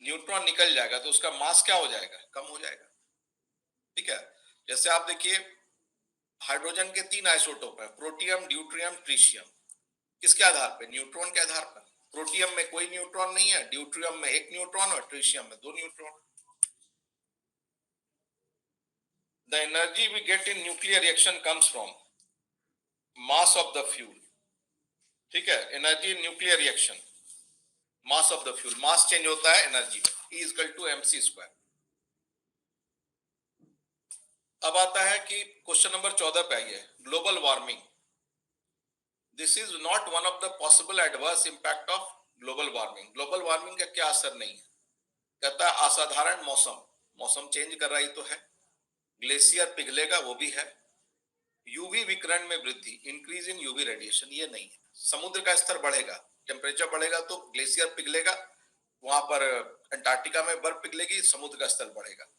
न्यूट्रॉन निकल जाएगा तो उसका मास क्या हो जाएगा, कम हो जाएगा, ठीक है। जैसे आप देखिए, हाइड्रोजन के 3 आइसोटोप है, प्रोटियम, ड्यूट्रियम, ट्रिशियम। किसके आधार पे, न्यूट्रॉन के आधार पर। प्रोटियम में कोई न्यूट्रॉन नहीं है, ड्यूट्रियम में 1 न्यूट्रॉन और ट्रिशियम में 2 neutron. The energy we get in nuclear reaction comes from mass of the fuel, ठीक है। Energy in nuclear reaction, mass of the fuel, mass change होता है एनर्जी में, E equal to mc square. अब आता है कि क्वेश्चन नंबर 14 पे आइए, global warming. This is not one of the possible adverse impact of global warming. Global warming का क्या असर नहीं है, कहता है असाधारण मौसम, मौसम चेंज कर रही तो है, ग्लेशियर पिघलेगा वो भी है, यूवी विकिरण में वृद्धि, इंक्रीज इन यूवी रेडिएशन, ये नहीं है। समुद्र का स्तर बढ़ेगा, टेम्परेचर बढ़ेगा तो ग्लेशियर पिघलेगा, वहां पर अंटार्कटिका में बर्फ पिघलेगी, समुद्र का स्तर बढ़ेगा।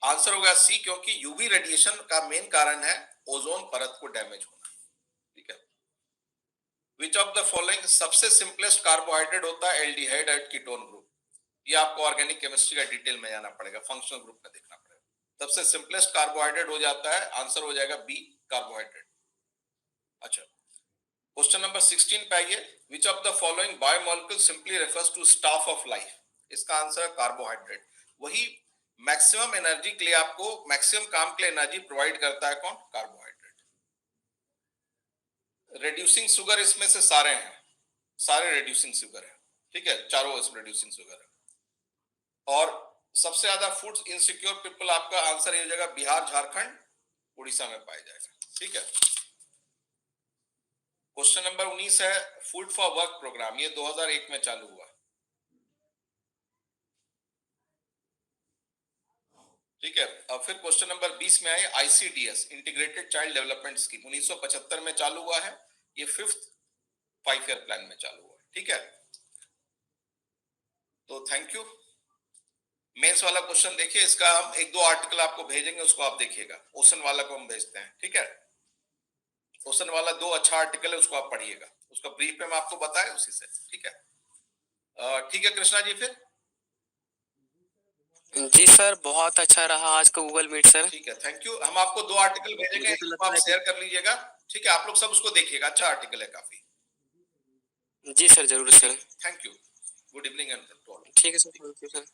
आंसर होगा सी, क्योंकि यूवी रेडिएशन का मेन कारण है ओजोन परत को डैमेज होना, ठीक है। विच ऑफ द फॉलोइंग, सबसे सिंपलेस्ट कार्बोहाइड्रेट होता है एल्डिहाइड एंड कीटोन ग्रुप, ये आपको ऑर्गेनिक केमिस्ट्री का डिटेल में जाना पड़ेगा, फंक्शनल ग्रुप में देखना पड़ेगा। सबसे सिंपलेस्ट कार्बोहाइड्रेट हो जाता है, आंसर हो जाएगा बी, कार्बोहाइड्रेट। अच्छा, क्वेश्चन नंबर 16 पे आइए, which of the following biomolecule simply refers to staff of life, इसका आंसर है कार्बोहाइड्रेट। वही मैक्सिमम एनर्जी के लिए, आपको मैक्सिमम काम के लिए एनर्जी प्रोवाइड करता है कौन, कार्बोहाइड्रेट। रिड्यूसिंग शुगर इसमें से सारे हैं, सारे रिड्यूसिंग शुगर है, ठीक है, चारों इसमें रिड्यूसिंग शुगर है। और सबसे ज्यादा फूड इनसिक्योर पीपल, आपका आंसर ये हो जाएगा बिहार, झारखंड, उड़ीसा में पाया जाएगा, ठीक है। क्वेश्चन नंबर 19 है, फूड फॉर वर्क प्रोग्राम, ये 2001 में चालू हुआ, ठीक है। अब फिर क्वेश्चन नंबर 20 में आए ICDS, integrated child development scheme, 1975 में चालू हुआ है, ये 5th 5 ईयर प्लान में चालू हुआ है। ठीक है, तो थैंक यू। मेंस वाला क्वेश्चन देखिए, इसका हम 1-2 आर्टिकल आपको भेजेंगे, उसको आप देखिएगा। ओशन वाला को हम भेजते हैं। ठीक है, ओशन वाला 2 अच्छा आर्टिकल है, उसको आप पढ़िएगा, उसका ब्रीफ में हम आपको बताए उसी से। ठीक है, ठीक है कृष्णा जी। फिर जी सर, बहुत अच्छा रहा आज का गूगल मीट सर। ठीक है, थैंक यू। हम आपको 2 आर्टिकल भेजेंगे, मुझे तो इसको लगता आप है शेयर कर लीजिएगा। ठीक है, आप लोग सब उसको देखिएगा, अच्छा आर्टिकल है काफी। जी सर, जरूर sir. Thank you, good evening and to all. ठीक है सर, थैंक यू सर।